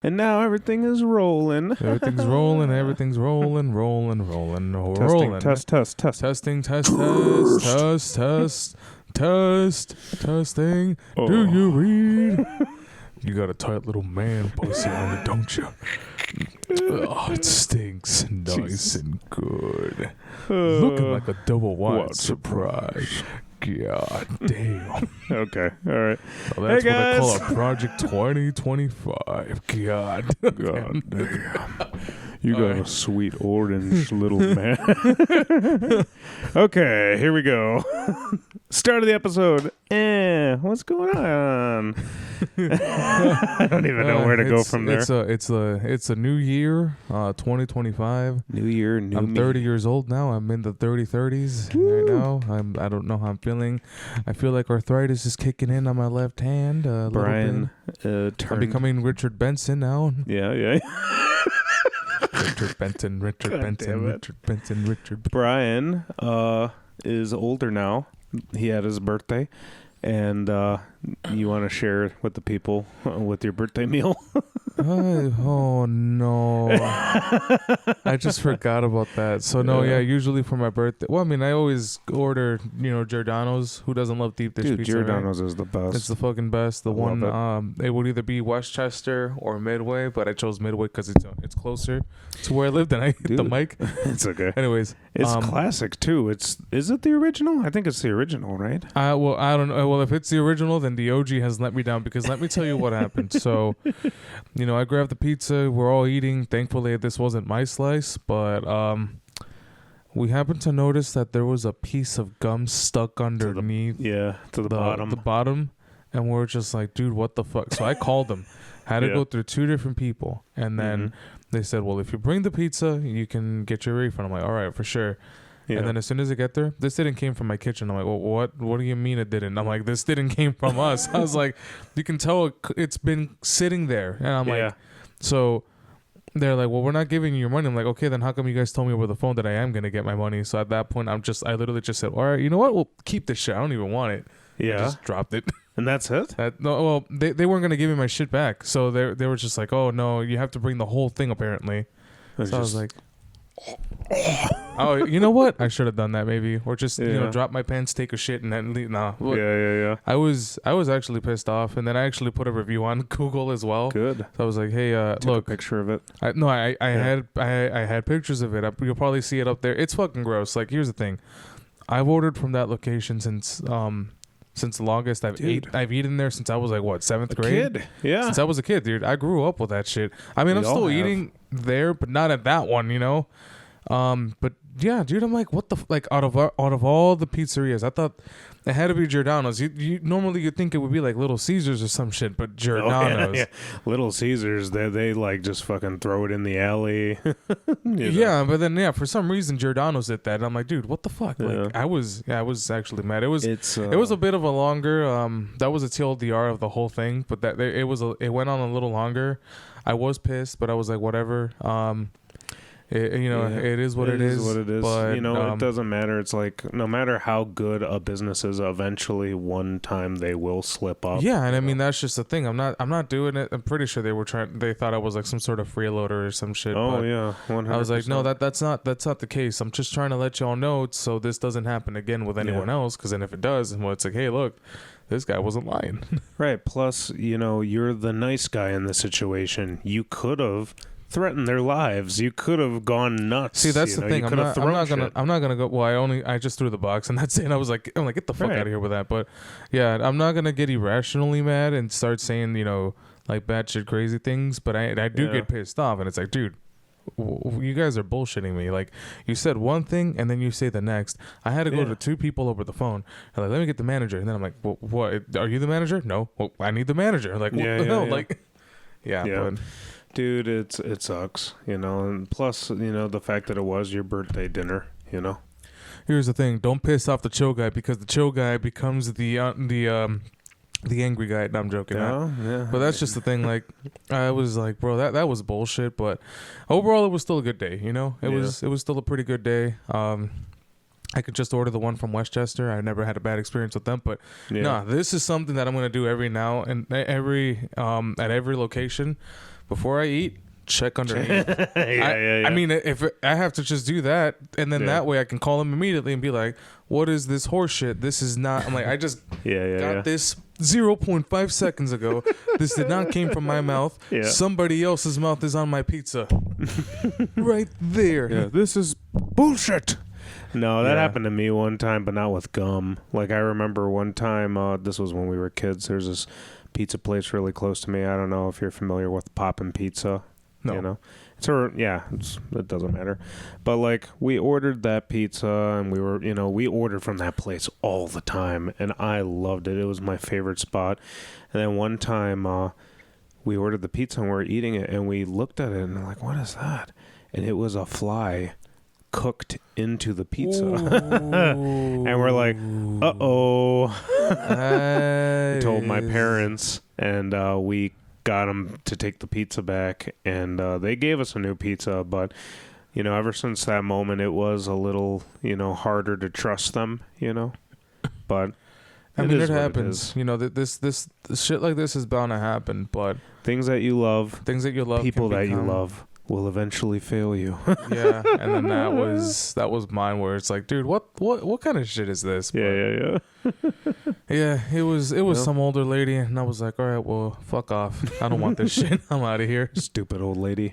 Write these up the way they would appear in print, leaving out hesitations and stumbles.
And now everything is rolling. Everything's rolling. Everything's rolling. Testing. Testing. Oh. Do you read? You got a tight little man pussy on it, don't you? Oh, it stinks nice and good. Looking like a double wide surprise. God damn. Okay, all right. Well, that's hey what I call guys. a Project 2025. God God damn. You got a sweet orange little man. Okay, here we go. Start of the episode. What's going on? I don't even know where to go from there. It's a new year, 2025. New year, new I'm me. 30 years old now. I'm in the 30s right now. I don't know how I'm feeling. I feel like arthritis is kicking in on my left hand. Brian I'm turned. becoming Richard Benson now. Yeah. Richard Benson. Brian is older now. He had his birthday. And you want to share with the people with your birthday meal? Oh no! I just forgot about that. So no, yeah. Usually for my birthday, well, I mean, I always order, Giordano's. Who doesn't love deep dish pizza? Giordano's right? is the best. It's the fucking best. The one, it would either be Westchester or Midway, but I chose Midway because it's closer to where I lived, and I hit the mic. It's okay. Anyways, it's classic too. Is it the original? I think it's the original, right? Well, I don't know. Well, if it's the original, then the OG has let me down because let me tell you what happened. So, I grabbed the pizza. We're all eating. Thankfully, this wasn't my slice, but we happened to notice that there was a piece of gum stuck underneath. To the bottom. The bottom, and we're just like, dude, what the fuck? So I called them. Had to go through 2 different people, and then they said, well, if you bring the pizza, you can get your refund. I'm like, all right, for sure. Yeah. And then as soon as I get there, this didn't came from my kitchen. I'm like, well, what do you mean it didn't? I'm like, this didn't came from us. I was like, you can tell it's been sitting there. And I'm like, so they're like, well, we're not giving you your money. I'm like, okay, then how come you guys told me over the phone that I am going to get my money? So at that point, I literally just said, all right, you know what? We'll keep this shit. I don't even want it. Yeah. I just dropped it. And that's it? No, well, they weren't going to give me my shit back. So they were just like, oh, no, you have to bring the whole thing apparently. So I was like... Oh, you know what? I should have done that maybe, or just drop my pants, take a shit, and then leave. Nah. Yeah. I was actually pissed off, and then I actually put a review on Google as well. Good. So I was like, hey, Took look, a picture of it. I had pictures of it. You'll probably see it up there. It's fucking gross. Like, here's the thing, I've ordered from that location since the longest. I've eaten there since I was like, what, 7th grade? Kid. Yeah. Since I was a kid, dude. I grew up with that shit. I mean, I'm still eating there, but not at that one, But yeah, dude, I'm like, what the like out of all the pizzerias, I thought it had to be Giordano's. You normally you'd think it would be like Little Caesars or some shit, but Giordano's. Yeah. Little Caesars, they like just fucking throw it in the alley. Yeah, but then for some reason Giordano's did that. And I'm like, dude, what the fuck? Like I was actually mad. It was a bit of a longer. That was a TLDR of the whole thing, but it went on a little longer. I was pissed, but I was like, whatever. It is what it is. What it is. But, it doesn't matter. It's like no matter how good a business is, eventually one time they will slip up. Yeah, and I mean that's just the thing. I'm not doing it. I'm pretty sure they thought I was like some sort of freeloader or some shit. Oh but yeah, 100%. I was like, no, that's not the case. I'm just trying to let y'all know so this doesn't happen again with anyone else. Because then if it does, well, it's like, hey, look, this guy wasn't lying. Right. Plus, you're the nice guy in the situation. You could have threatened their lives. You could have gone nuts. See, that's the thing. I'm not gonna go. Well, I just threw the box and that's it. And I was like, get the fuck out of here with that. But yeah, I'm not gonna get irrationally mad and start saying like batshit crazy things. But I do get pissed off, and it's like, dude, you guys are bullshitting me. Like, you said one thing and then you say the next. I had to go to 2 people over the phone. They're like, let me get the manager. And then I'm like, well, what? Are you the manager? No. Well, I need the manager. Like, what the hell? Like, but. Dude, it sucks, and plus, the fact that it was your birthday dinner, Here's the thing: don't piss off the chill guy because the chill guy becomes the angry guy. No, I'm joking. Yeah. But that's just the thing. Like, I was like, bro, that was bullshit. But overall, it was still a good day. It was still a pretty good day. I could just order the one from Westchester. I never had a bad experience with them, but this is something that I'm gonna do every now and at every location. before I eat, check underneath. Yeah. I mean, if I have to just do that, and then that way I can call him immediately and be like, "What is this horse shit? This is not." I'm like, I just got this 0.5 seconds ago. This did not came from my mouth. Yeah. Somebody else's mouth is on my pizza. Right there. Yeah, this is bullshit. No, that happened to me one time, but not with gum. Like, I remember one time, this was when we were kids, there's this pizza place really close to me. I don't know if you're familiar with Poppin' Pizza. No. You know? It doesn't matter. But, like, we ordered that pizza, and we ordered from that place all the time, and I loved it. It was my favorite spot. And then one time, we ordered the pizza, and we were eating it, and we looked at it, and we're like, what is that? And it was a fly cooked into the pizza. And we're like, uh-oh. Told my parents, and we got them to take the pizza back, and they gave us a new pizza. But ever since that moment, it was a little harder to trust them. But I mean, it happens. This shit like this is bound to happen. But things that you love, people that you love will eventually fail you. Yeah, and then that was mine, where it's like, dude, what kind of shit is this? But Yeah. Yeah, it was some older lady, and I was like, all right, well, fuck off. I don't want this shit. I'm out of here. Stupid old lady.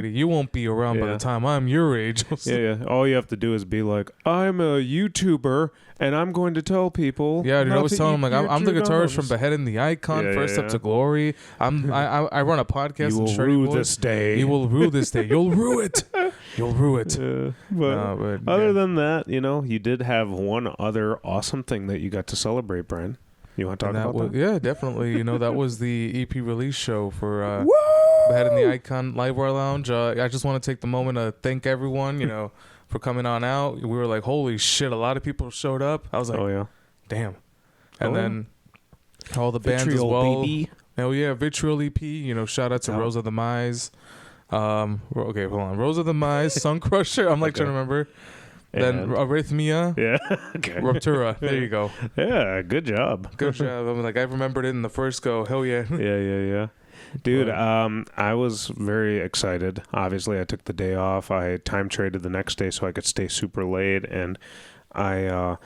You won't be around by the time I'm your age. Yeah. All you have to do is be like, I'm a YouTuber, and I'm going to tell people. Yeah, dude, I was telling him, like, I'm the guitarist from Beheading the Icon, First Up to Glory. I run a podcast. You will rue this day. You will rue this day. You'll rue it. You'll rue it. But other than that, you did have one other awesome thing that you got to celebrate, Brian. You want to talk about that? Yeah, definitely. That was the EP release show for Beheading the Icon Livewire Lounge. I just want to take the moment to thank everyone, for coming on out. We were like, holy shit, a lot of people showed up. I was like, oh yeah, damn. And then all the bands as well. Baby. Oh yeah, Vitriol EP. Shout out to Rose of the Mize. Okay, hold on. Rose of the Mize, Sun Crusher. I'm like trying to remember. Then Arrhythmia. Yeah. Okay. Ruptura. There you go. Yeah. Good job. Good job. I'm like, I remembered it in the first go. Hell yeah. Yeah. Dude, I was very excited. Obviously, I took the day off. I time traded the next day so I could stay super late. And I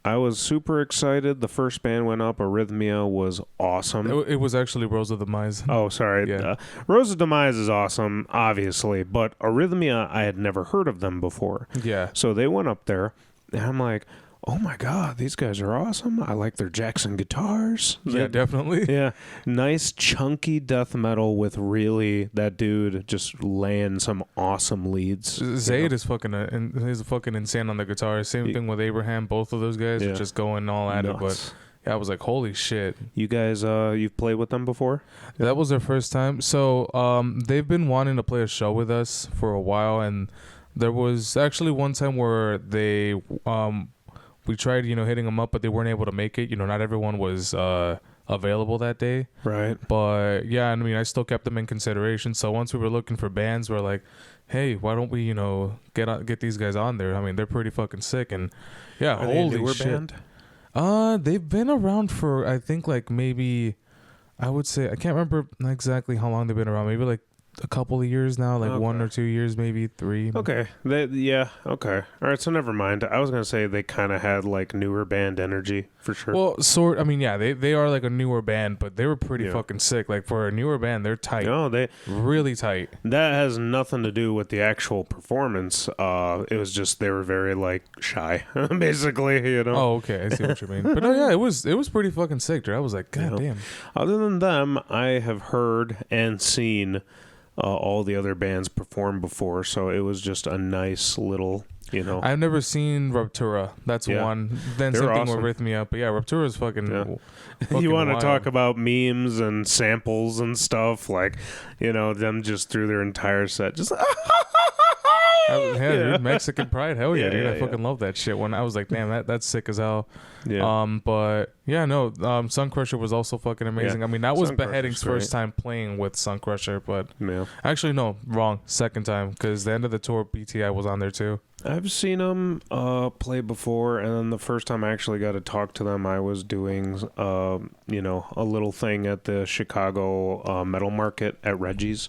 was super excited. The first band went up. Arrhythmia was awesome. It was actually Rose of the Mize. Oh, sorry. Yeah. Rose of the Mize is awesome, obviously. But Arrhythmia, I had never heard of them before. Yeah. So they went up there, and I'm like, oh my God, these guys are awesome. I like their Jackson guitars. Yeah, definitely. Yeah. Nice, chunky death metal with really that dude just laying some awesome leads. Zayd is he's fucking insane on the guitar. Same thing with Abraham. Both of those guys are just going all at it. But yeah, I was like, holy shit. You guys, you've played with them before? Yeah, that was their first time. So they've been wanting to play a show with us for a while. And there was actually one time where they... we tried, hitting them up, but they weren't able to make it. Not everyone was available that day. Right. But yeah, I mean, I still kept them in consideration. So once we were looking for bands, we're like, hey, why don't we, get these guys on there? I mean, they're pretty fucking sick. And yeah, holy shit. Band? They've been around for, I think, like maybe, I would say, I can't remember exactly how long they've been around. Maybe like a couple of years now, like 1 or 2 years, maybe 3. Okay. Okay. All right, so never mind. I was going to say they kind of had like newer band energy for sure. Well, I mean, yeah, they are like a newer band, but they were pretty fucking sick. Like for a newer band, they're tight. No, they really tight. That has nothing to do with the actual performance. It was just they were very like shy, basically, Oh, okay. I see what you mean. But no, yeah, it was pretty fucking sick, dude. I was like, God damn. Other than them, I have heard and seen all the other bands perform before, so it was just a nice little, I've never seen Ruptura. That's one. Then they're same thing awesome. with Arrhythmia, but yeah, Ruptura is fucking you want to wild. talk about memes and samples and stuff, like, them just through their entire set, just dude, Mexican pride, hell yeah, dude. I fucking love that shit. When I was like, damn, that's sick as hell. Yeah. But yeah, no, Sun Crusher was also fucking amazing. Yeah. I mean, that was Sun Beheading's Crusher's first time playing with Sun Crusher, but yeah. actually no, wrong, second time, because the end of the tour, BTI was on there too. I've seen them play before, and then the first time I actually got to talk to them, I was doing, a little thing at the Chicago Metal Market at Reggie's,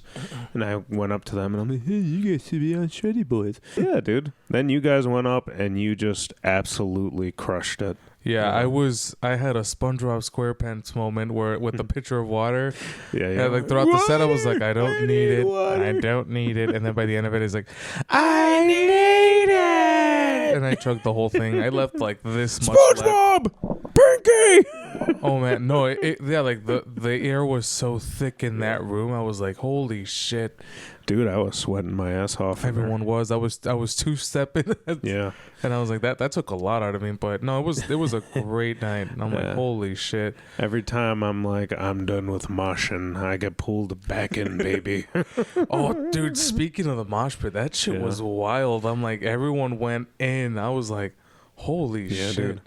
and I went up to them, and I'm like, hey, you guys should be on Shreddy Bois. Yeah, dude. Then you guys went up, and you just absolutely crushed it. Yeah, I had a SpongeBob SquarePants moment where with the pitcher of water. Yeah. And like throughout the set, I was like, I don't need it. I don't need it. And then by the end of it, it's like, I need it. And I chugged the whole thing. I left like this much SpongeBob! Pinky! Oh man, no, like the air was so thick in that room. I was like, holy shit. Dude, I was sweating my ass off. Everyone was. I was two-stepping. Yeah. And I was like, that took a lot out of me. But no, it was a great night. And I'm like, holy shit. Every time I'm like, I'm done with moshing, I get pulled back in, baby. Oh, dude, speaking of the mosh pit, that shit was wild. I'm like, everyone went in. I was like, holy shit. Dude.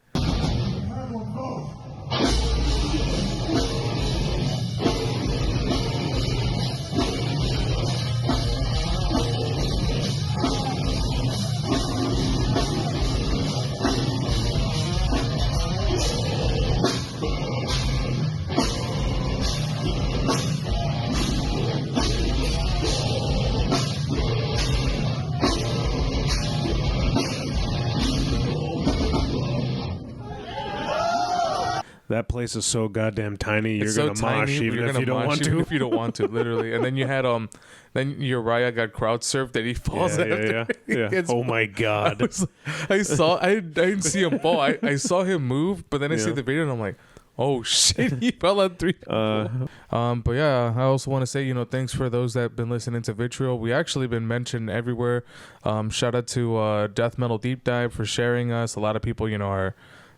That place is so goddamn tiny. You're gonna mosh even if you don't want to. Even if you don't want to, literally. And then you had then Uriah got crowd surfed and he falls after. Yeah. Oh my god! I didn't see him fall. I saw him move, but then I see the video and I'm like, oh shit, he fell on 3. But yeah, I also want to say, thanks for those that have been listening to Vitriol. We actually been mentioned everywhere. Shout out to Death Metal Deep Dive for sharing us. A lot of people, are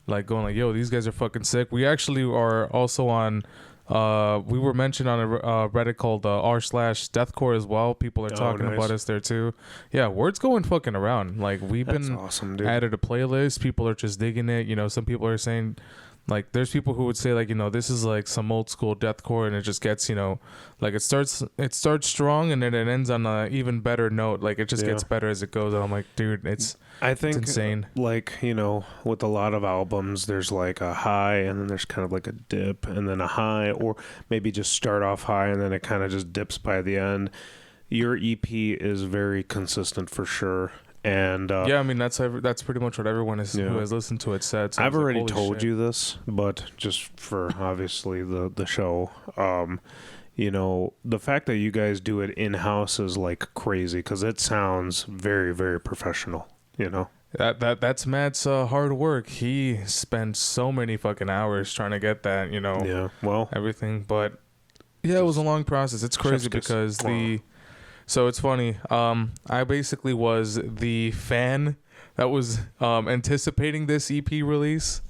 like going like, yo, these guys are fucking sick. We actually are also on we were mentioned on a Reddit called r/deathcore as well. People are talking about us there too. Yeah, word's going fucking around. Like we've been awesome, dude. Added a playlist. People are just digging it. Some people are saying, like, there's people who would say, like, this is like some old school deathcore, and it just gets, like it starts strong, and then it ends on a even better note. Like it just gets better as it goes. And I'm like, dude, it's insane. Like, with a lot of albums, there's like a high, and then there's kind of like a dip, and then a high, or maybe just start off high, and then it kind of just dips by the end. Your EP is very consistent for sure. And I mean that's pretty much what everyone who has listened to it said. So I've already told you this, but just for obviously the show, the fact that you guys do it in house is like crazy because it sounds very, very professional. That's Matt's hard work. He spent so many fucking hours trying to get that. Yeah. Well, everything, but yeah, it was a long process. It's crazy because So it's funny. I basically was the fan that was anticipating this EP release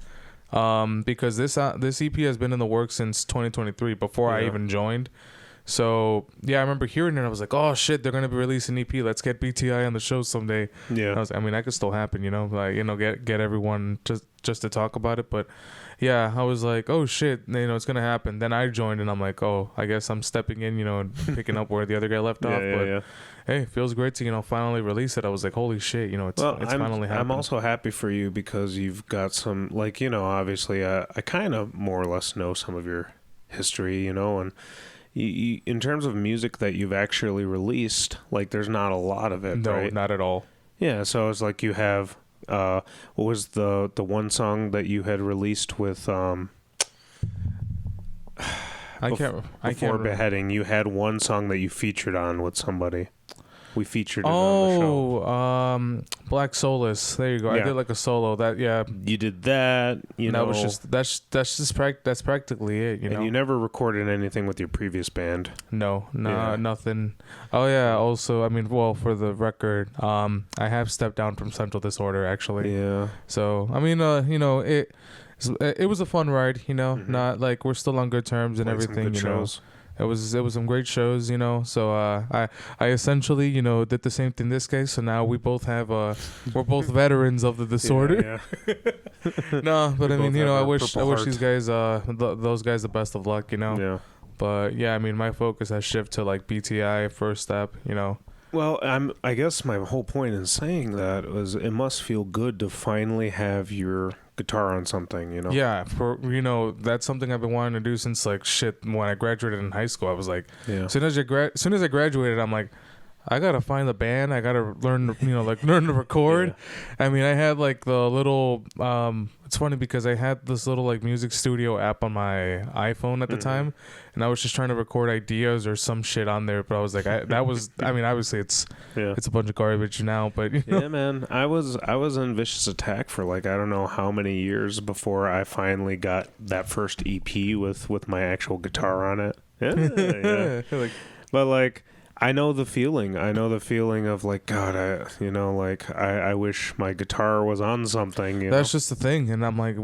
because this EP has been in the works since 2023 before I even joined. So yeah, I remember hearing it. And I was like, "Oh shit, they're gonna be releasing EP. Let's get BTI on the show someday." Yeah, that could still happen, get everyone just to talk about it. But yeah, I was like, "Oh shit, it's gonna happen." Then I joined, and I'm like, "Oh, I guess I'm stepping in, and picking up where the other guy left off." But hey, it feels great to finally release it. I was like, "Holy shit, it's finally happening." I'm also happy for you because you've got some, like, obviously, I kind of more or less know some of your history, and. You, in terms of music that you've actually released, like there's not a lot of it, right? No, not at all. Yeah, so it's like you have, what was the one song that you had released with, before Beheading, you had one song that you featured on with somebody. We featured it on the show. Black Solace. There you go. Yeah. I did like a solo. You did that. That's practically it. And you never recorded anything with your previous band. No, nothing. Oh yeah. Also, I mean, well, for the record, I have stepped down from Central Disorder actually. Yeah. So I mean, it was a fun ride. Not like we're still on good terms and everything. Shows. It was some great shows, So I essentially, did the same thing this case. So now we both have we're both veterans of the disorder. Yeah. No, but I mean, I wish these guys those guys the best of luck, Yeah. But yeah, I mean, my focus has shifted to like BTI first step, Well, I guess my whole point in saying that was it must feel good to finally have your guitar on something, you know? Yeah, that's something I've been wanting to do since like shit. When I graduated in high school, I was like, Yeah. as soon as I graduated, I'm like, I gotta find the band. I gotta learn, learn to record. Yeah. I mean, I had like the little. It's funny because I had this little like music studio app on my iPhone at the time, and I was just trying to record ideas or some shit on there. But I was like, I mean, obviously it's a bunch of garbage now. But yeah, man, I was in Vicious Attack for like I don't know how many years before I finally got that first EP with my actual guitar on it. Yeah. But like. I know the feeling. Of like, God, I wish my guitar was on something. That's just the thing. And I'm like,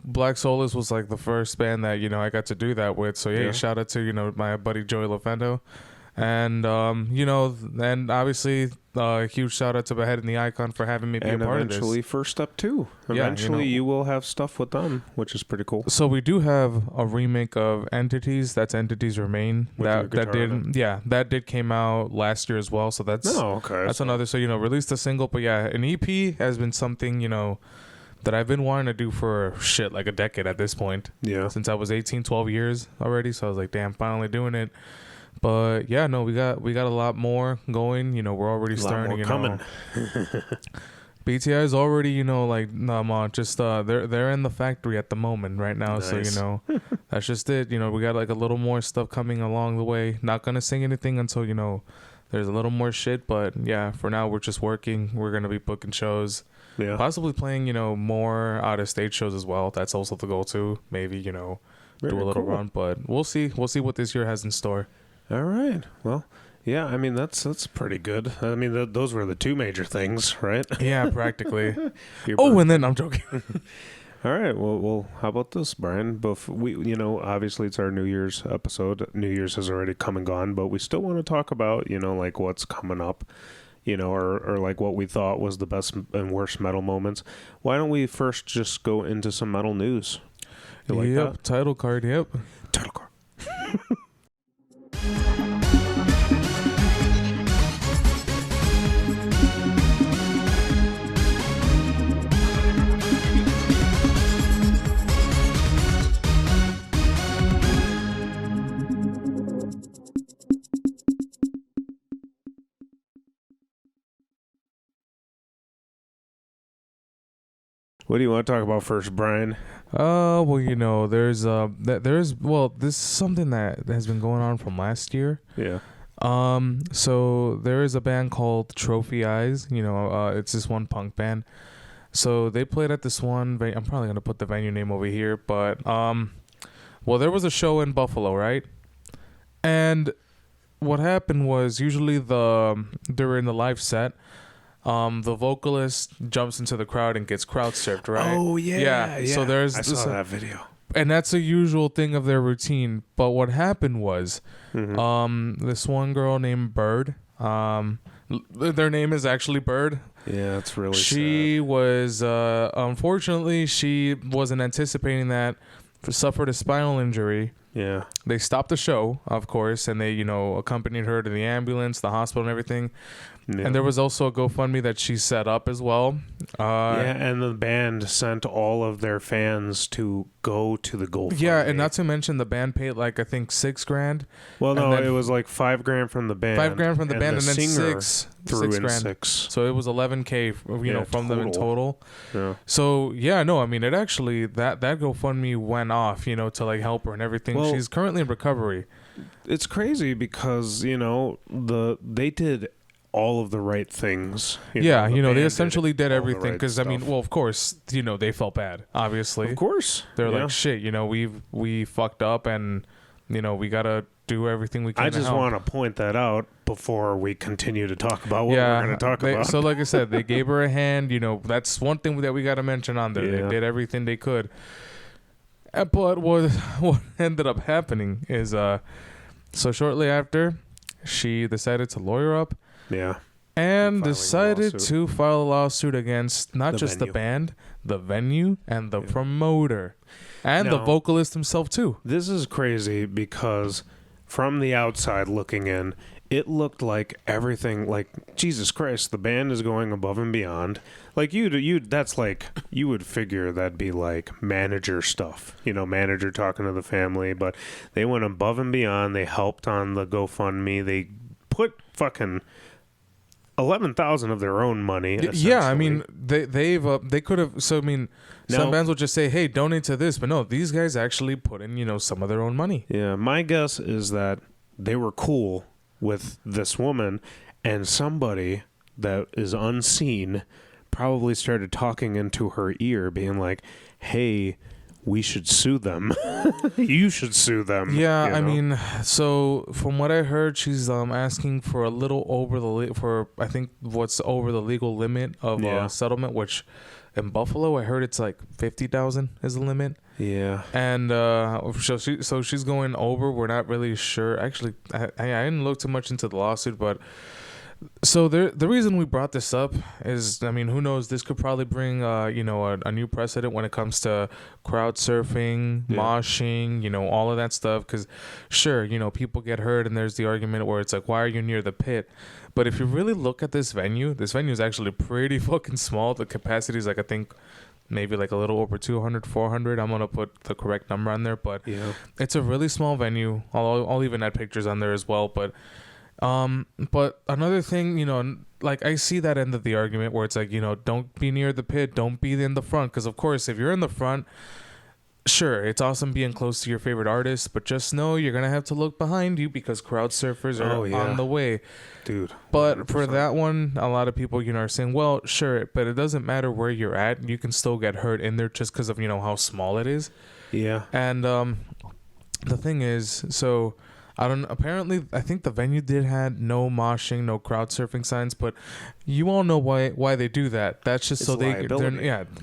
Black Soulless was like the first band that, I got to do that with. So yeah. Shout out to, my buddy Joey LaFendo. And, and obviously a huge shout out to Behead and the Icon for having me be a part of this. And eventually First Step too. Eventually you will have stuff with them, which is pretty cool. So we do have a remake of Entities. That's Entities Remain. That did came out last year as well. So that's another. So, released a single. But yeah, an EP has been something, that I've been wanting to do for like a decade at this point. Yeah. Since I was 18, 12 years already. So I was like, damn, finally doing it. But yeah, no, we got a lot more going. We're already starting. Coming. BTI is already, they're in the factory at the moment right now. Nice. So that's just it. We got like a little more stuff coming along the way. Not gonna sing anything until there's a little more shit. But yeah, for now we're just working. We're gonna be booking shows. Yeah. Possibly playing more out of state shows as well. That's also the goal too. Maybe do a little run. But we'll see. We'll see what this year has in store. All right. Well, yeah, I mean, that's pretty good. I mean, those were the two major things, right? Yeah, practically. And then I'm joking. All right. Well, how about this, Brian? Obviously it's our New Year's episode. New Year's has already come and gone, but we still want to talk about, like what's coming up, or like what we thought was the best and worst metal moments. Why don't we first just go into some metal news? You like that? Title card. Yep. Title card. What do you want to talk about first, Brian? This is something that has been going on from last year. Yeah. So there is a band called Trophy Eyes. It's this one punk band. So they played at this one. I'm probably gonna put the venue name over here, but there was a show in Buffalo, right? And what happened was usually during the live set. The vocalist jumps into the crowd and gets crowd surfed, right? Oh, yeah. So I saw that video. And that's a usual thing of their routine. But what happened was, this one girl named Bird, their name is actually Bird. Yeah, it's really She sad. Was, unfortunately, she wasn't anticipating that, suffered a spinal injury. Yeah. They stopped the show, of course, and they, accompanied her to the ambulance, the hospital, and everything. Yeah. And there was also a GoFundMe that she set up as well. And the band sent all of their fans to go to the GoFundMe. Yeah, and not to mention the band paid like I think $6,000. Well, no, it was like $5,000 from the band. $5,000 from the band, and then $6,000. So it was $11,000, from them in total. Yeah. So it actually that GoFundMe went off, to like help her and everything. Well, she's currently in recovery. It's crazy because they did all of the right things. They essentially did everything because of course, they felt bad. Obviously, of course, they're like shit. We fucked up, and we gotta do everything we can. I just want to point that out before we continue to talk about what we're going to talk about. So, like I said, they gave her a hand. That's one thing that we got to mention on there. Yeah. They did everything they could. But what ended up happening is, so shortly after, she decided to lawyer up. Yeah. And decided to file a lawsuit against not just the band, the venue, and the promoter. And the vocalist himself, too. This is crazy because from the outside looking in, it looked like everything, like, Jesus Christ, the band is going above and beyond. Like, that's like, you would figure that'd be like manager stuff, manager talking to the family, but they went above and beyond. They helped on the GoFundMe. They put fucking 11,000 of their own money. Yeah, I mean, they could have. So I mean, some bands will just say, "Hey, donate to this," but no, these guys actually put in, some of their own money. Yeah, my guess is that they were cool with this woman, and somebody that is unseen probably started talking into her ear, being like, "Hey, we should sue them. You should sue them." Yeah, I mean, so from what I heard, she's asking for a little over I think what's over the legal limit of settlement, which in Buffalo I heard it's like 50,000 is the limit. Yeah. And so she's going over. We're not really sure. Actually, I didn't look too much into the lawsuit, but so the reason we brought this up is, I mean, who knows? This could probably bring a new precedent when it comes to crowd surfing, moshing, all of that stuff. Because sure, people get hurt, and there's the argument where it's like, why are you near the pit? But if you really look at this venue is actually pretty fucking small. The capacity is like, I think, maybe like a little over 200, 400. I'm going to put the correct number on there, but it's a really small venue. I'll even add pictures on there as well. But another thing, like I see that end of the argument where it's like, don't be near the pit, don't be in the front. Because of course, if you're in the front, sure, it's awesome being close to your favorite artist, but just know you're going to have to look behind you because crowd surfers are on the way. Dude. 100%. But for that one, a lot of people, are saying, well, sure, but it doesn't matter where you're at. You can still get hurt in there just because of, how small it is. Yeah. And the thing is, so apparently, I think the venue had no moshing, no crowd surfing signs, but you all know why they do that. That's just so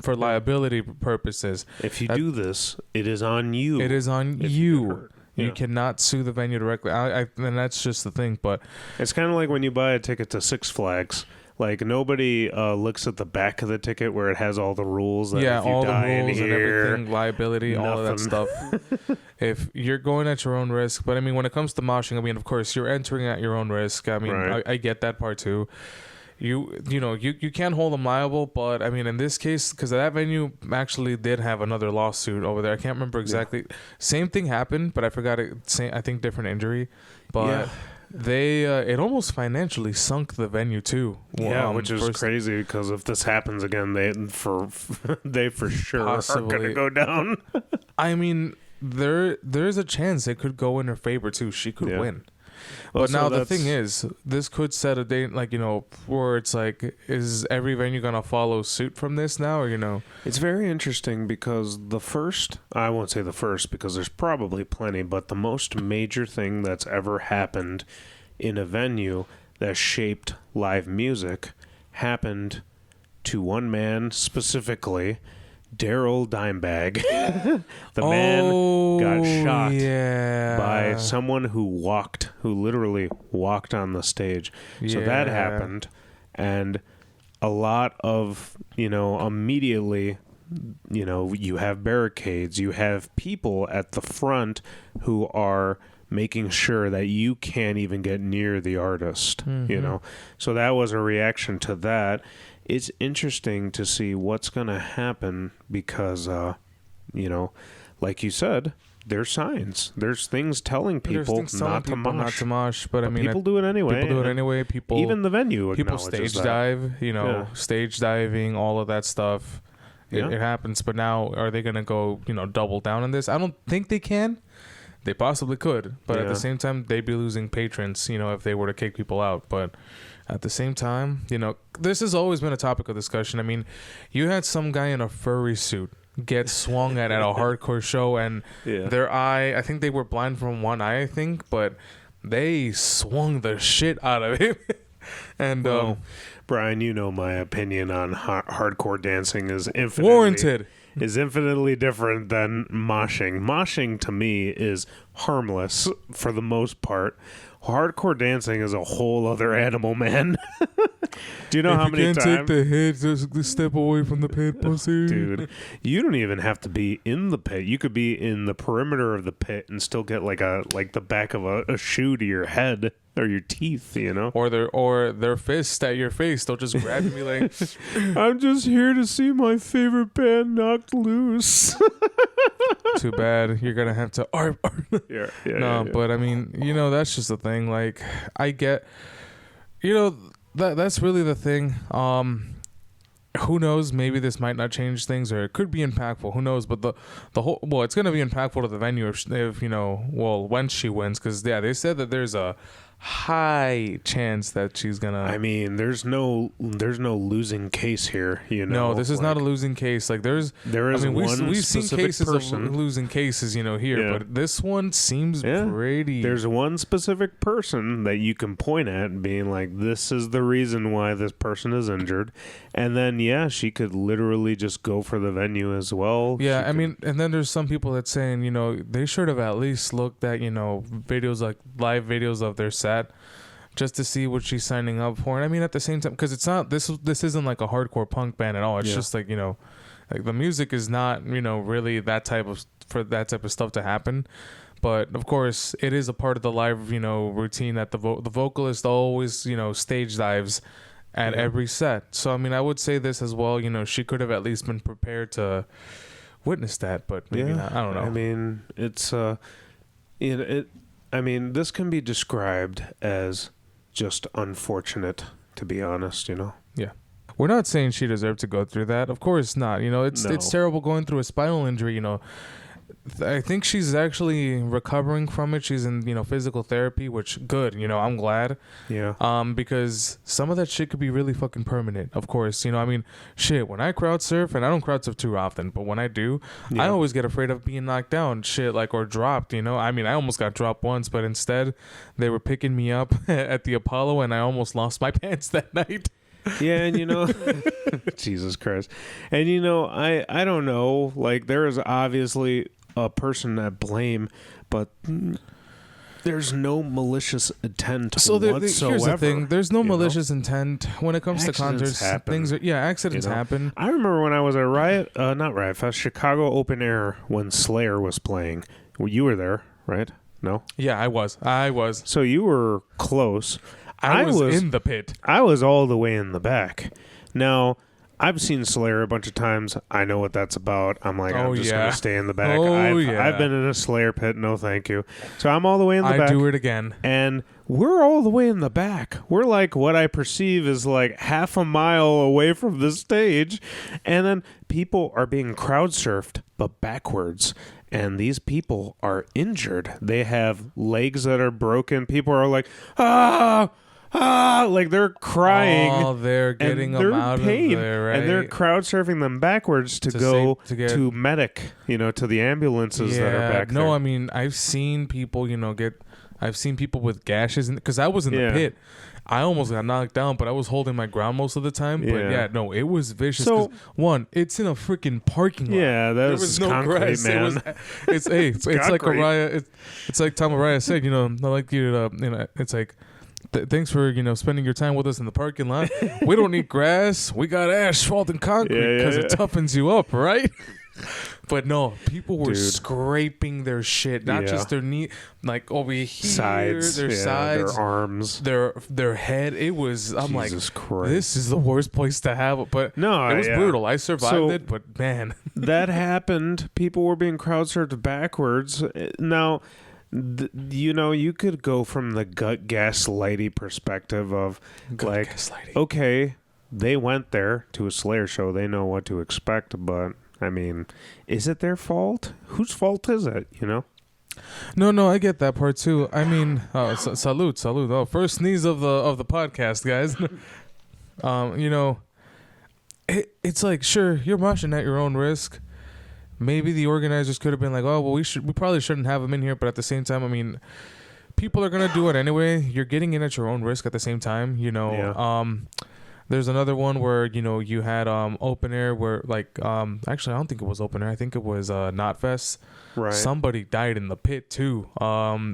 for liability purposes. If you do this, it is on you. It is on you. You cannot sue the venue directly. And that's just the thing. But it's kind of like when you buy a ticket to Six Flags. Like, nobody looks at the back of the ticket where it has all the rules. That if you all die the rules in and here, everything, liability, all of that stuff. If you're going at your own risk, but I mean, when it comes to moshing, I mean, of course, you're entering at your own risk. I mean, I get that part too. You can't hold them liable, but I mean, in this case, because that venue actually did have another lawsuit over there. I can't remember exactly. Yeah. Same thing happened, but I forgot it. I think different injury, but. Yeah. It almost financially sunk the venue too. Which is crazy because if this happens again, they for sure are going to go down. I mean, there's a chance it could go in her favor too. She could win. Well, but now the thing is, this could set a date, like, where it's like, is every venue going to follow suit from this now, or, It's very interesting because I won't say the first because there's probably plenty, but the most major thing that's ever happened in a venue that shaped live music happened to one man specifically, Daryl Dimebag. The man got shot by someone who literally walked on the stage. So that happened, and a lot of, immediately, you have barricades, you have people at the front who are making sure that you can't even get near the artist, So that was a reaction to that. It's interesting to see what's going to happen because, like you said, there's signs. There's things telling people not to mosh. But I mean, people do it anyway. People, even the venue, people stage dive. Stage diving, all of that stuff. It happens. But now, are they going to go, double down on this? I don't think they can. They possibly could, but at the same time, they'd be losing patrons. If they were to kick people out, but. At the same time, this has always been a topic of discussion. I mean, you had some guy in a furry suit get swung at a hardcore show, and their eye, I think they were blind from one eye, but they swung the shit out of him. And Brian, my opinion on hardcore dancing is infinitely warranted. Is infinitely different than moshing. Moshing to me is harmless for the most part. Hardcore dancing is a whole other animal, man. Do you know how many times? If you can't take the hit, just step away from the pit, pussy. Dude, you don't even have to be in the pit. You could be in the perimeter of the pit and still get like the back of a shoe to your head or your teeth, you know? Or their fist at your face. They'll just grab me like, I'm just here to see my favorite band knocked loose. too bad. You're gonna have to but I mean, that's just the thing. Like, I get, that's really the thing. Who knows? Maybe this might not change things, or it could be impactful. Who knows? But the whole, it's gonna be impactful to the venue if when she wins, because they said that there's a high chance that she's gonna. I mean, there's no losing case here. No, this is not a losing case. Like there is. I mean, we've seen cases person. of losing cases, here, but this one seems pretty. There's one specific person that you can point at and being like, this is the reason why this person is injured, and then she could literally just go for the venue as well. Yeah, I mean, and then there's some people that saying, they should have at least looked at videos, like live videos of their set, just to see what she's signing up for. And I mean, at the same time, because it's not this isn't like a hardcore punk band at all. It's just like like the music is not really that type of stuff to happen. But of course, it is a part of the live routine that the vocalist always stage dives at every set. So I mean, I would say this as well. She could have at least been prepared to witness that, but maybe not. I don't know. I mean, it's I mean, this can be described as just unfortunate, to be honest, Yeah. We're not saying she deserved to go through that. Of course not. It's terrible going through a spinal injury, I think she's actually recovering from it. She's in, physical therapy, which good, I'm glad. Yeah. Because some of that shit could be really fucking permanent, of course. I mean, shit, when I crowd surf, and I don't crowd surf too often, but when I do, I always get afraid of being knocked down, shit, like, or dropped, I mean, I almost got dropped once, but instead they were picking me up at the Apollo, and I almost lost my pants that night. Yeah, and Jesus Christ. And I don't know, like, there is obviously a person at blame, but there's no malicious intent whatsoever. Here's the thing: there's no malicious intent when it comes to concerts. Accidents happen. I remember when I was at not Riot Fest, Chicago Open Air, when Slayer was playing. Well, you were there, right? No. Yeah, I was. So you were close. I was in the pit. I was all the way in the back. Now, I've seen Slayer a bunch of times. I know what that's about. I'm like, I'm just going to stay in the back. I've been in a Slayer pit. No, thank you. So I'm all the way in the back. I do it again. And we're all the way in the back. We're like what I perceive is like half a mile away from the stage. And then people are being crowd surfed, but backwards. And these people are injured. They have legs that are broken. People are like, like they're crying. Oh, they're getting them out of there, right? And they're crowd surfing them backwards to medic, to the ambulances that are back there. No, I mean, I've seen people, I've seen people with gashes, because I was in the pit. I almost got knocked down, but I was holding my ground most of the time. But no, it was vicious. So, one, it's in a freaking parking lot. Yeah, that was no concrete, grass, man. It's like Araya. It's like Tom Araya said. I like you to. It's like. Thanks for spending your time with us in the parking lot. We don't need grass. We got asphalt and concrete because it toughens you up, right? But no, people were scraping their shit, not just their knee, like over here, sides, their sides, their arms, their head. It was. I'm Jesus like, Christ. This is the worst place to have it. But no, it was brutal. I survived it, but man, that happened. People were being crowd surfed backwards. Now. You could go from the gut gaslighty perspective of okay, they went there to a Slayer show, they know what to expect, but I mean, is it their fault? Whose fault is it? No, I get that part too. I mean, salute. Oh, first sneeze of the podcast, guys. It's like, sure, you're moshing at your own risk. Maybe the organizers could have been like, oh, well, we probably shouldn't have him in here. But at the same time, I mean, people are going to do it anyway. You're getting in at your own risk at the same time, There's another one where, you had open air where, like, actually, I don't think it was open air. I think it was Knotfest. Right. Somebody died in the pit, too.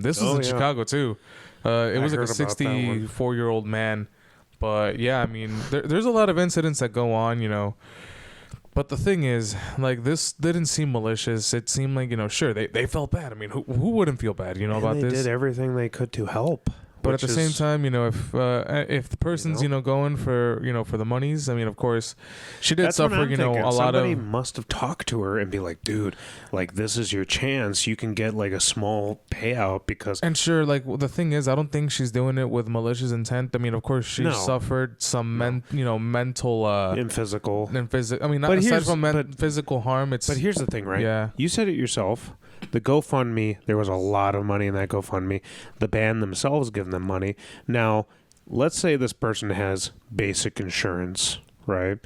This was in Chicago, too. It was like a 64-year-old man But yeah, I mean, there's a lot of incidents that go on, you know. But the thing is, like, this didn't seem malicious. It seemed like, you know, sure, they felt bad. I mean, who wouldn't feel bad, you know, about this? They did everything they could to help. But at the same time, you know, if the person's, you know, going for, you know, for the monies, I mean, of course, she did suffer, you know, a lot of... Somebody must have talked to her and be like, dude, like, this is your chance. You can get, like, a small payout because... And sure, like, the thing is, I don't think she's doing it with malicious intent. I mean, of course, she suffered some, mental... and physical. I mean, not aside from physical harm, it's... But here's the thing, right? Yeah. You said it yourself. The GoFundMe, there was a lot of money in that GoFundMe. The band themselves give them money. Now, let's say this person has basic insurance, right?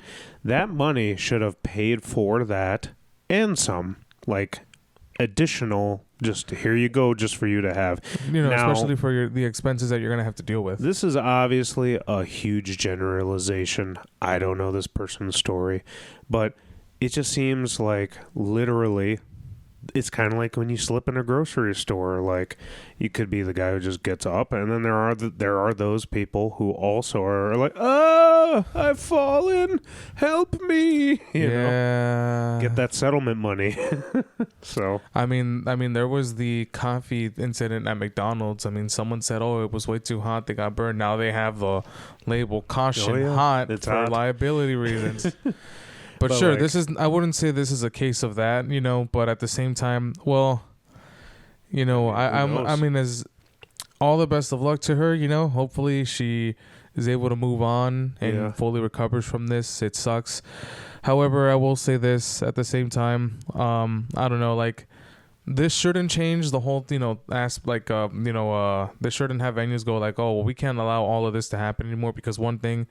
That money should have paid for that and some, like, additional, just here you go, just for you to have. You know, now, especially for the expenses that you're going to have to deal with. This is obviously a huge generalization. I don't know this person's story, but it just seems like literally... It's kind of like when you slip in a grocery store. Like, you could be the guy who just gets up, and then there are those people who also are like, "Oh, I've fallen, help me!" You know, get that settlement money. So, I mean, there was the coffee incident at McDonald's. I mean, someone said, "Oh, it was way too hot; they got burned." Now they have the label "Caution hot" it's for hot. liability reasons. But sure, like, I wouldn't say this is a case of that, you know, but at the same time, well, you know, I mean, as all the best of luck to her, you know, hopefully she is able to move on and fully recovers from this. It sucks. However, I will say this at the same time, I don't know, like, this shouldn't change the whole, you know, this shouldn't have venues go like, oh, well, we can't allow all of this to happen anymore, because one thing,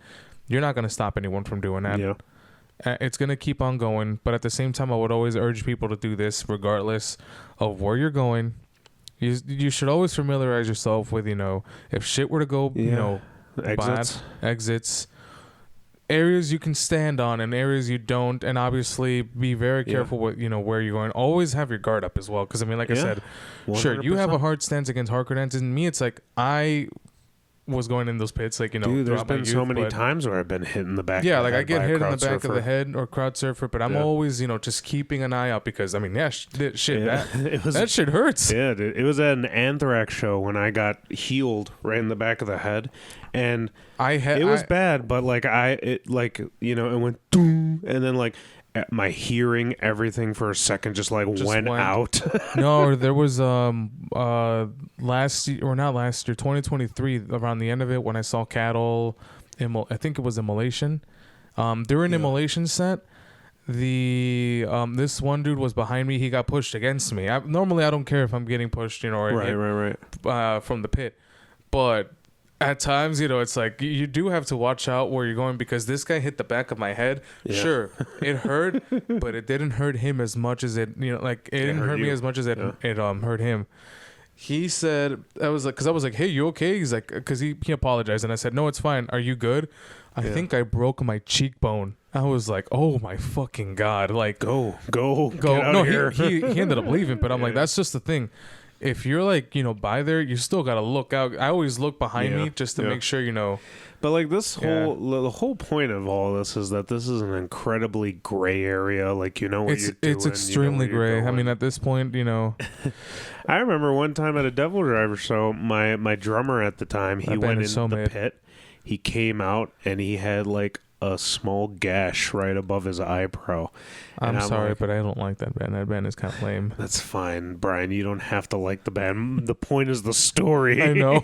you're not going to stop anyone from doing that. Yeah. It's going to keep on going, but at the same time, I would always urge people to do this regardless of where you're going. You should always familiarize yourself with, you know, if shit were to go, you know, exits, areas you can stand on and areas you don't, and obviously be very careful with, you know, where you're going. Always have your guard up as well, because, I mean, like I said, 100%. Sure, you have a hard stance against hardcore dancers, and me, it's like, I was going in those pits, like, you know, dude, there's been so many times where I've been hit in the back. Yeah, like I get hit in the back of the head or crowd surfer, but I'm always, you know, just keeping an eye out, because I mean, that shit hurts. Yeah, dude, it was at an Anthrax show when I got healed right in the back of the head, and it was bad, but like it went doom, and then like my hearing, everything for a second just went out. No, there was last year, or not last year, 2023, around the end of it, when I saw Cattle, I think it was Immolation. During Immolation set, this one dude was behind me. He got pushed against me. Normally I don't care if I'm getting pushed, you know, or right. From the pit, but at times, you know, it's like you do have to watch out where you're going, because this guy hit the back of my head. Yeah. Sure, it hurt, but it didn't hurt him as much as it, you know, like it didn't hurt me as much as it hurt him. He said, I was like, hey, you okay? He's like, because he apologized, and I said, no, it's fine. Are you good? I think I broke my cheekbone. I was like, oh my fucking God, like go get out no, of here. he ended up leaving, but I'm like, that's just the thing. If you're like, you know, by there, you still got to look out. I always look behind me just to make sure, you know. But like the whole point of all this is that this is an incredibly gray area. Like, you know what you're doing. It's extremely gray. I mean, at this point, you know. I remember one time at a Devil Driver show, my drummer at the time, he went in the pit. He came out and he had like a small gash right above his eyebrow. I'm sorry, but I don't like that band. That band is kind of lame. That's fine, Brian. You don't have to like the band. The point is the story. I know.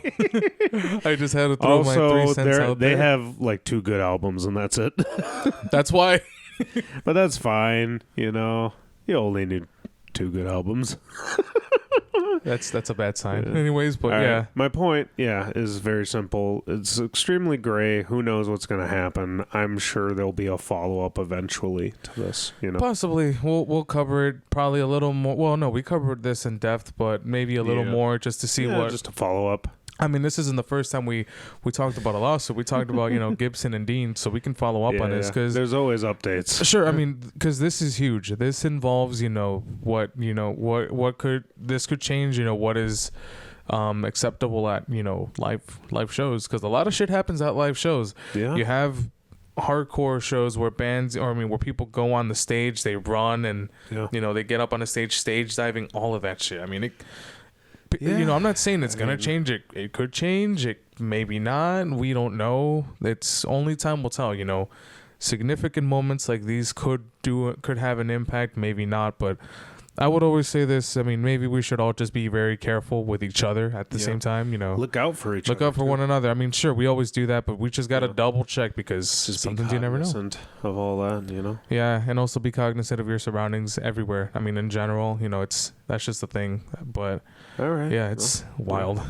I just had to throw my 3 cents out there. They have like 2 good albums, and that's it. That's why. But that's fine. You know, you only need 2 good albums. That's a bad sign. Yeah. Anyways, but right. My point, is very simple. It's extremely gray. Who knows what's going to happen? I'm sure there'll be a follow-up eventually to this, you know. Possibly. We'll cover it probably a little more. Well, no, we covered this in depth, but maybe a little more just to see just a follow-up. I mean, this isn't the first time we talked about a lawsuit. We talked about, you know, Gibson and Dean, so we can follow up on this, because there's always updates. Sure, I mean, because this is huge. This involves, this could change, you know, what is acceptable at, you know, live shows, because a lot of shit happens at live shows. Yeah. You have hardcore shows where bands, or I mean, where people go on the stage, they run, and you know, they get up on the stage diving, all of that shit. I mean, you know, I'm not saying it's gonna change. It could change. It maybe not. We don't know. It's only time will tell. You know, significant moments like these could have an impact. Maybe not, but I would always say this. I mean, maybe we should all just be very careful with each other at the same time. You know, look out for each other. Look out for one another. I mean, sure, we always do that, but we just got to double check, because sometimes you never know. Of all that, you know. Yeah, and also be cognizant of your surroundings everywhere. I mean, in general, you know, that's just the thing. But all right, yeah, it's wild.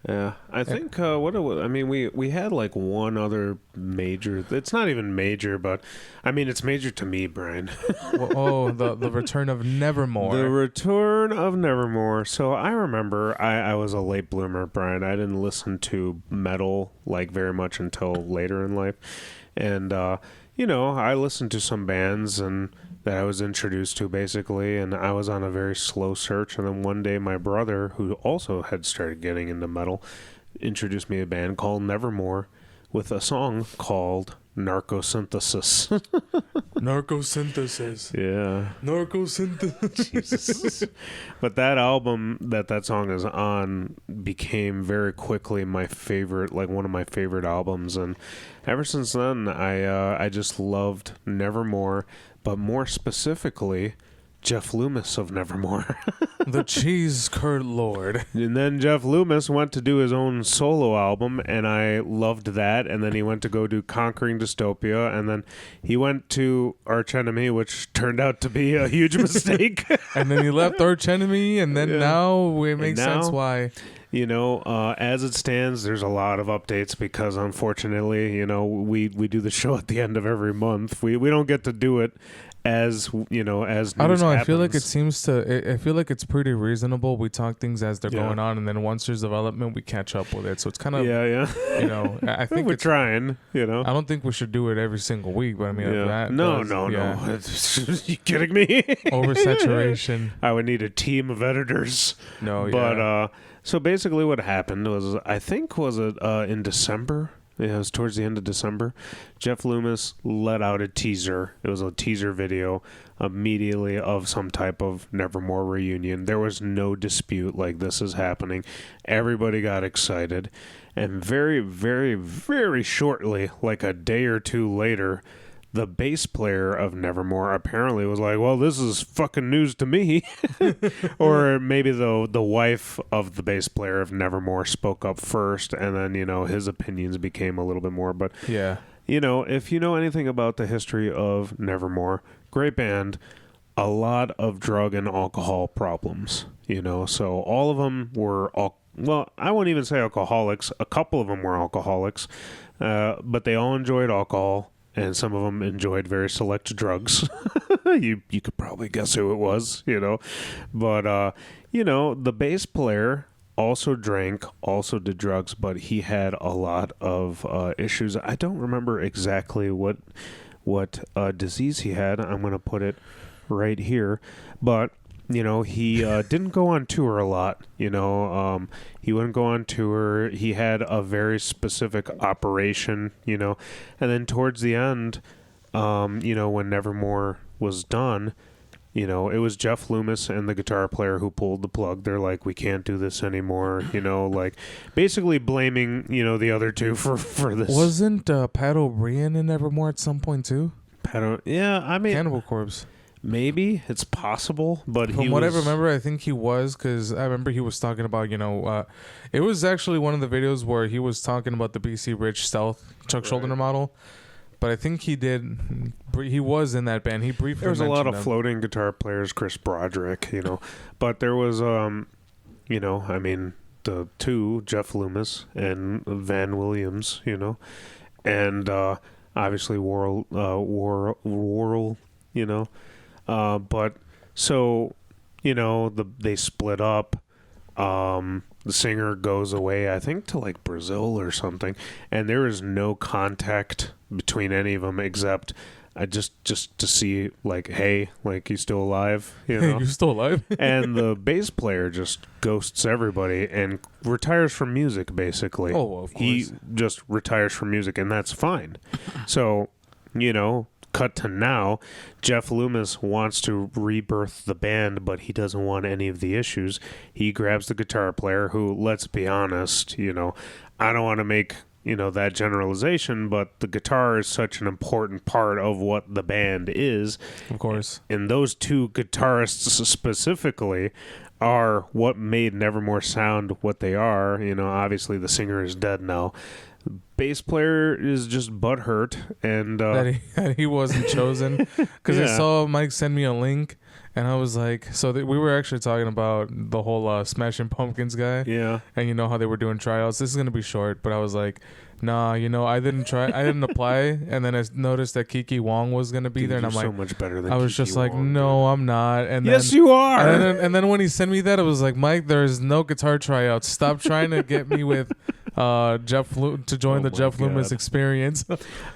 Yeah, I think I mean, we had like one other major. It's not even major, but I mean, it's major to me, Brian. The return of Nevermore. The return of Nevermore. So I remember I was a late bloomer, Brian. I didn't listen to metal like very much until later in life, and you know, I listened to some bands and that I was introduced to, basically, and I was on a very slow search, and then one day my brother, who also had started getting into metal, introduced me to a band called Nevermore with a song called Narcosynthesis. Narcosynthesis. Yeah. Narcosynthesis. Jesus. But that album that song is on became very quickly my favorite, like one of my favorite albums, and ever since then I just loved Nevermore, but more specifically Jeff Loomis of Nevermore. The cheese curd lord. And then Jeff Loomis went to do his own solo album, and I loved that. And then he went to go do Conquering Dystopia, and then he went to Arch Enemy, which turned out to be a huge mistake. And then he left Arch Enemy, and then now it makes sense why. You know, as it stands, there's a lot of updates because, unfortunately, you know, we do the show at the end of every month. We don't get to do it as, you know, as news I don't know. happens. I feel like it seems to. I feel like it's pretty reasonable. We talk things as they're going on, and then once there's development, we catch up with it. So it's kind of You know, I think we're trying. You know, I don't think we should do it every single week, but I mean, no. You kidding me? Oversaturation. I would need a team of editors. No, but so basically, what happened was, I think, was it in December? Yeah, it was towards the end of December. Jeff Loomis let out a teaser. It was a teaser video immediately of some type of Nevermore reunion. There was no dispute, like, this is happening. Everybody got excited. And very, very, very shortly, like a day or two later, the bass player of Nevermore apparently was like, well, this is fucking news to me. Or maybe the wife of the bass player of Nevermore spoke up first, and then, you know, his opinions became a little bit more. But, you know, if you know anything about the history of Nevermore, great band, a lot of drug and alcohol problems, you know. So all of them were, well, I wouldn't even say alcoholics. A couple of them were alcoholics, but they all enjoyed alcohol. And some of them enjoyed very select drugs. You could probably guess who it was, you know. But, you know, the bass player also drank, also did drugs, but he had a lot of issues. I don't remember exactly what disease he had. I'm going to put it right here. But, you know, he didn't go on tour a lot, you know. He wouldn't go on tour. He had a very specific operation, you know. And then towards the end, you know, when Nevermore was done, you know, it was Jeff Loomis and the guitar player who pulled the plug. They're like, we can't do this anymore, you know, like basically blaming, you know, the other two for this. Wasn't Pat O'Brien in Nevermore at some point too? Yeah, I mean, Cannibal Corpse. Maybe it's possible, but from what I remember, I think he was, because I remember he was talking about, you know, it was actually one of the videos where he was talking about the BC Rich Stealth Chuck Schuldiner model. But I think he was in that band. He briefly there was a lot of them. Floating guitar players, Chris Broderick, you know, but there was, you know, I mean, the two, Jeff Loomis and Van Williams, you know, and obviously Worrell, you know. But so, you know, they split up. The singer goes away, I think, to like Brazil or something, and there is no contact between any of them except I just to see like, hey, like you still alive, you know? You're still alive. And the bass player just ghosts everybody and retires from music. Basically, Oh, of course. He just retires from music, and that's fine. So, you know. Cut to now, Jeff Loomis wants to rebirth the band, but he doesn't want any of the issues. He grabs the guitar player who, let's be honest, you know, I don't want to make, you know, that generalization, but the guitar is such an important part of what the band is. Of course. And those two guitarists specifically are what made Nevermore sound what they are. You know, obviously the singer is dead now. Bass player is just butthurt and that he wasn't chosen because I saw Mike send me a link and I was like, so we were actually talking about the whole Smashing Pumpkins guy, and you know how they were doing tryouts. This is gonna be short, but I was like, nah, you know, I didn't apply, and then I noticed that Kiki Wong was gonna be there, and I'm like, so much better than I was Kiki just like, Wong, no, dude. I'm not. And yes, then, you are. And then when he sent me that, I was like, Mike, there is no guitar tryouts. Stop trying to get me with Jeff to join the Jeff Loomis experience.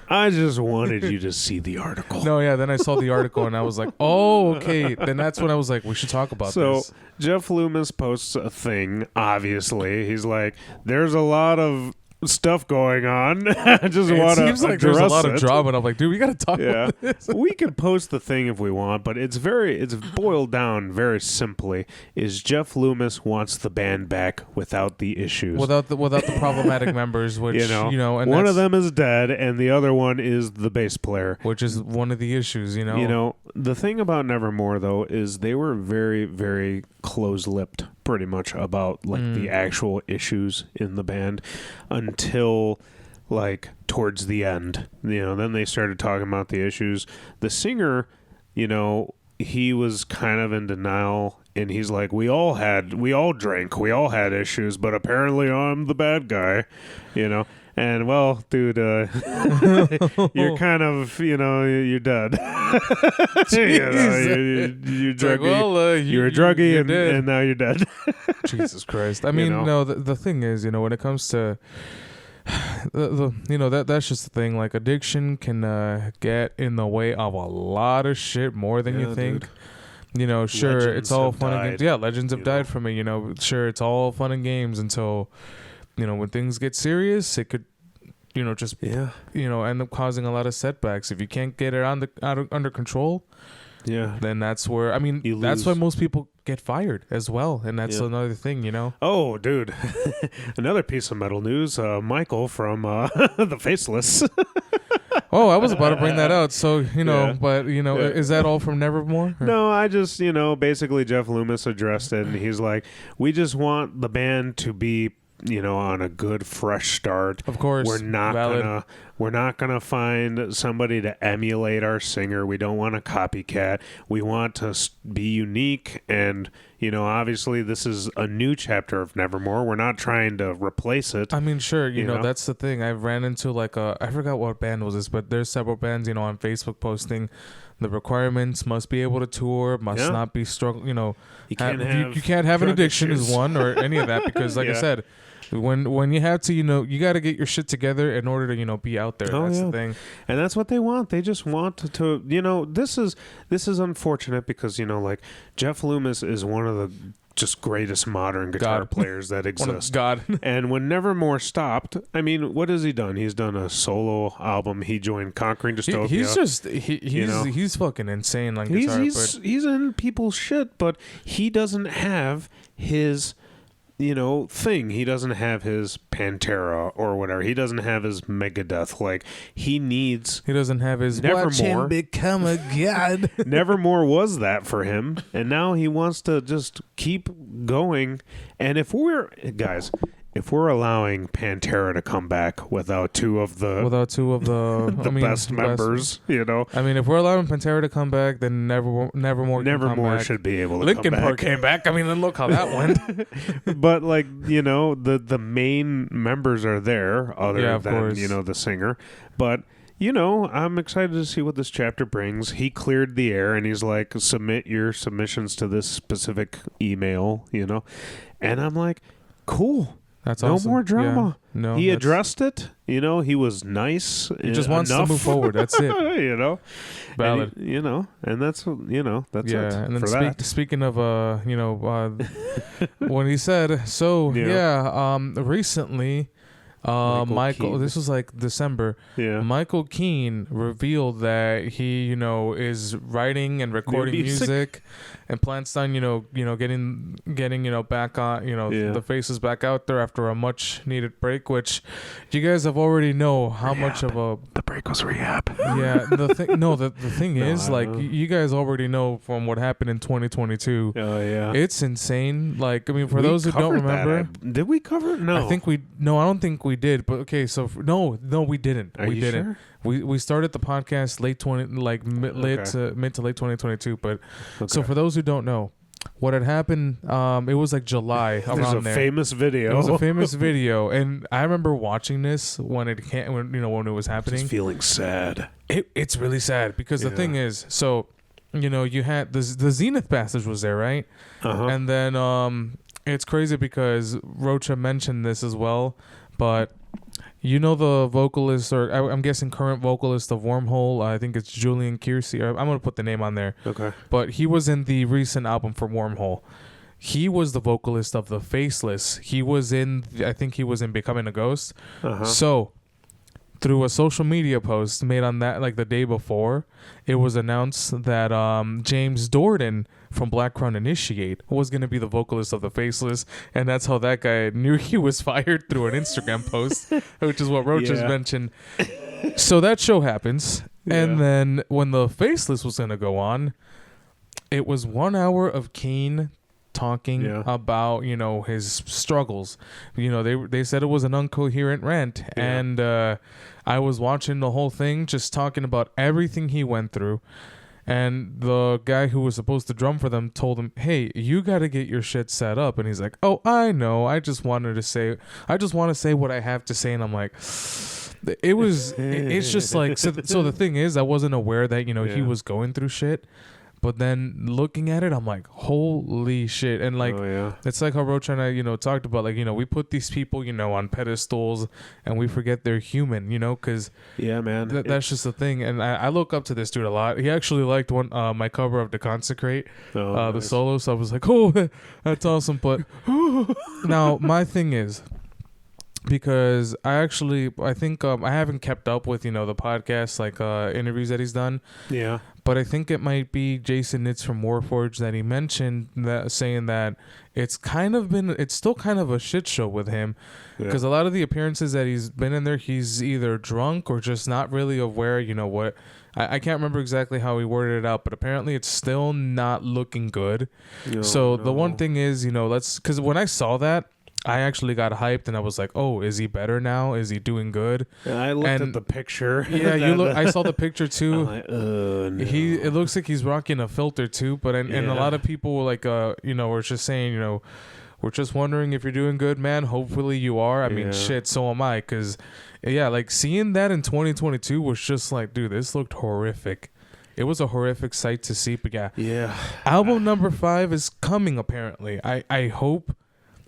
I just wanted you to see the article. No, yeah. Then I saw the article and I was like, oh, okay. Then that's when I was like, we should talk about this. So Jeff Loomis posts a thing. Obviously, he's like, "There's a lot of stuff going on. I just want to seems like there's a lot of drama, and I'm like, dude, we gotta talk about this. We can post the thing if we want, but it's boiled down very simply. Is Jeff Loomis wants the band back without the issues, without the problematic members, which you know, and one of them is dead, and the other one is the bass player, which is one of the issues. You know, the thing about Nevermore though is they were very, very close-lipped, pretty much about like the actual issues in the band until like towards the end. Then they started talking about the issues. The singer, he was kind of in denial, and he's like, we all drank, we all had issues, but apparently I'm the bad guy, And well, dude, you're kind of, you're dead. You're druggy. You were a druggie, and now you're dead. Jesus Christ! I mean, no. The thing is, when it comes to that's just the thing. Like, addiction can get in the way of a lot of shit more than you think. Dude. Sure, legends it's all fun and games. Yeah, legends have died from it. Sure, it's all fun and games until. When things get serious, it could, just end up causing a lot of setbacks. If you can't get it under control, then that's where that's why most people get fired as well, and that's another thing, Oh, dude, another piece of metal news: Michael from the Faceless. Oh, I was about to bring that out. So, but, is that all from Nevermore? Or? No, I just, basically Jeff Loomis addressed it, and he's like, we just want the band to be, on a good fresh start. Of course. We're not gonna find somebody to emulate our singer. We don't want a copycat. We want to be unique, and obviously this is a new chapter of Nevermore. We're not trying to replace it. I mean, sure, that's the thing. I've ran into I forgot what band was this, but there's several bands, on Facebook posting the requirements: must be able to tour, must not be struggling. You can't have an addiction issues. Is one, or any of that, because like I said. When you have to, you got to get your shit together in order to, be out there. That's the thing. And that's what they want. They just want to this is unfortunate because, like Jeff Loomis is one of the just greatest modern guitar players that exist. God. And when Nevermore stopped, what has he done? He's done a solo album. He joined Conquering Dystopia. He's fucking insane on guitar. He's in people's shit, but he doesn't have his thing. He doesn't have his Pantera or whatever. He doesn't have his Megadeth. Like, he doesn't have his Nevermore. Watch him become a god. Nevermore was that for him, and now he wants to just keep going. And if we're allowing Pantera to come back without two of the best members, if we're allowing Pantera to come back, then Nevermore should be able to Linkin come back. Park came back. Then look how that went. But the main members are there other than the singer. But I'm excited to see what this chapter brings. He cleared the air, and he's like, submit your submissions to this specific email, and I'm like, cool. That's no awesome. more drama. Yeah. No, he addressed it. You know, he was nice. He just wants to move forward. That's it. You know, Valid. And you know, and that's that's yeah. it. And then for speaking of when he said recently. Michael, this was like December. Yeah. Michael Keane revealed that he, is writing and recording music and plans on, getting, back on, the faces back out there after a much needed break, which you guys have already know how much of the break was rehab. Yeah. The thing is, like, you guys already know from what happened in 2022. Oh yeah. It's insane. Like, I mean, for those who don't remember, did we cover it? No. I don't think we did, but okay, so no, we didn't. Are you didn't. Sure? We started the podcast mid to late 2022, but so for those who don't know, what had happened, it was like July around there. Famous video. It was a famous video, and I remember watching this when it was happening. Just feeling sad. It's really sad because the thing is, so you had the Zenith passage was there, right? And then it's crazy because Rocha mentioned this as well, but the vocalist, or I'm guessing current vocalist of Wormhole, I think it's Julian Kiersey. I'm going to put the name on there. Okay. But he was in the recent album for Wormhole. He was the vocalist of The Faceless. I think he was in Becoming a Ghost. So, through a social media post made on that, like the day before, it was announced that James Dorden from Black Crown Initiate was going to be the vocalist of The Faceless, and that's how that guy knew he was fired, through an Instagram post, which is what Roach has mentioned. So that show happens, and then when The Faceless was going to go on, it was 1 hour of Kane talking about his struggles. They said it was an incoherent rant, and I was watching the whole thing, just talking about everything he went through. And the guy who was supposed to drum for them told him, "Hey, you got to get your shit set up." And he's like, "Oh, I know. I just want to say what I have to say." And I'm like, it's just like, so the thing is, I wasn't aware that, he was going through shit. But then looking at it, I'm like, holy shit. And like, it's like how Roach and I, talked about, like, we put these people, on pedestals and we forget they're human, because man, that's just the thing. And I look up to this dude a lot. He actually liked my cover of The Consecrate, the solo. So I was like, oh, that's awesome. But now my thing is, because I think I haven't kept up with, the podcast, like interviews that he's done. Yeah. But I think it might be Jason Nitz from Warforged that he mentioned, that saying that it's still kind of a shit show with him, because a lot of the appearances that he's been in there, he's either drunk or just not really aware. What? I can't remember exactly how he worded it out, but apparently it's still not looking good. The one thing is, because when I saw that, I actually got hyped and I was like, "Oh, is he better now? Is he doing good?" And I looked at the picture. Yeah, I saw the picture too. I'm like, no. It looks like he's rocking a filter too. But and a lot of people were like, were just saying, we're just wondering if you're doing good, man. Hopefully you are. I mean, shit, so am I. Because like seeing that in 2022 was just like, dude, this looked horrific. It was a horrific sight to see. But yeah. Album number 5 is coming apparently. I hope.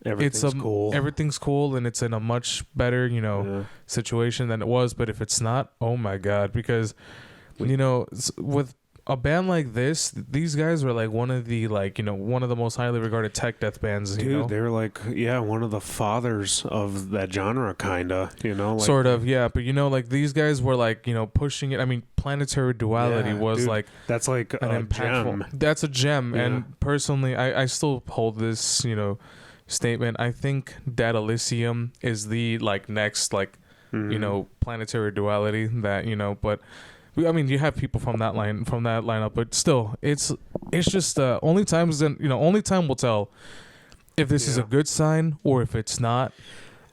Everything's cool, and it's in a much better, situation than it was. But if it's not, oh my god, because with a band like this, these guys were like one of the most highly regarded tech death bands. Dude, they're like one of the fathers of that genre, kinda. Like, sort of, yeah. But like these guys were like pushing it. I mean, Planetary Duality was dude, like that's like an impactful gem. That's a gem, and personally, I still hold this statement. I think Data Elysium is the next Planetary Duality that but I mean you have people from that lineup, but still it's just only time will tell if this is a good sign or if it's not.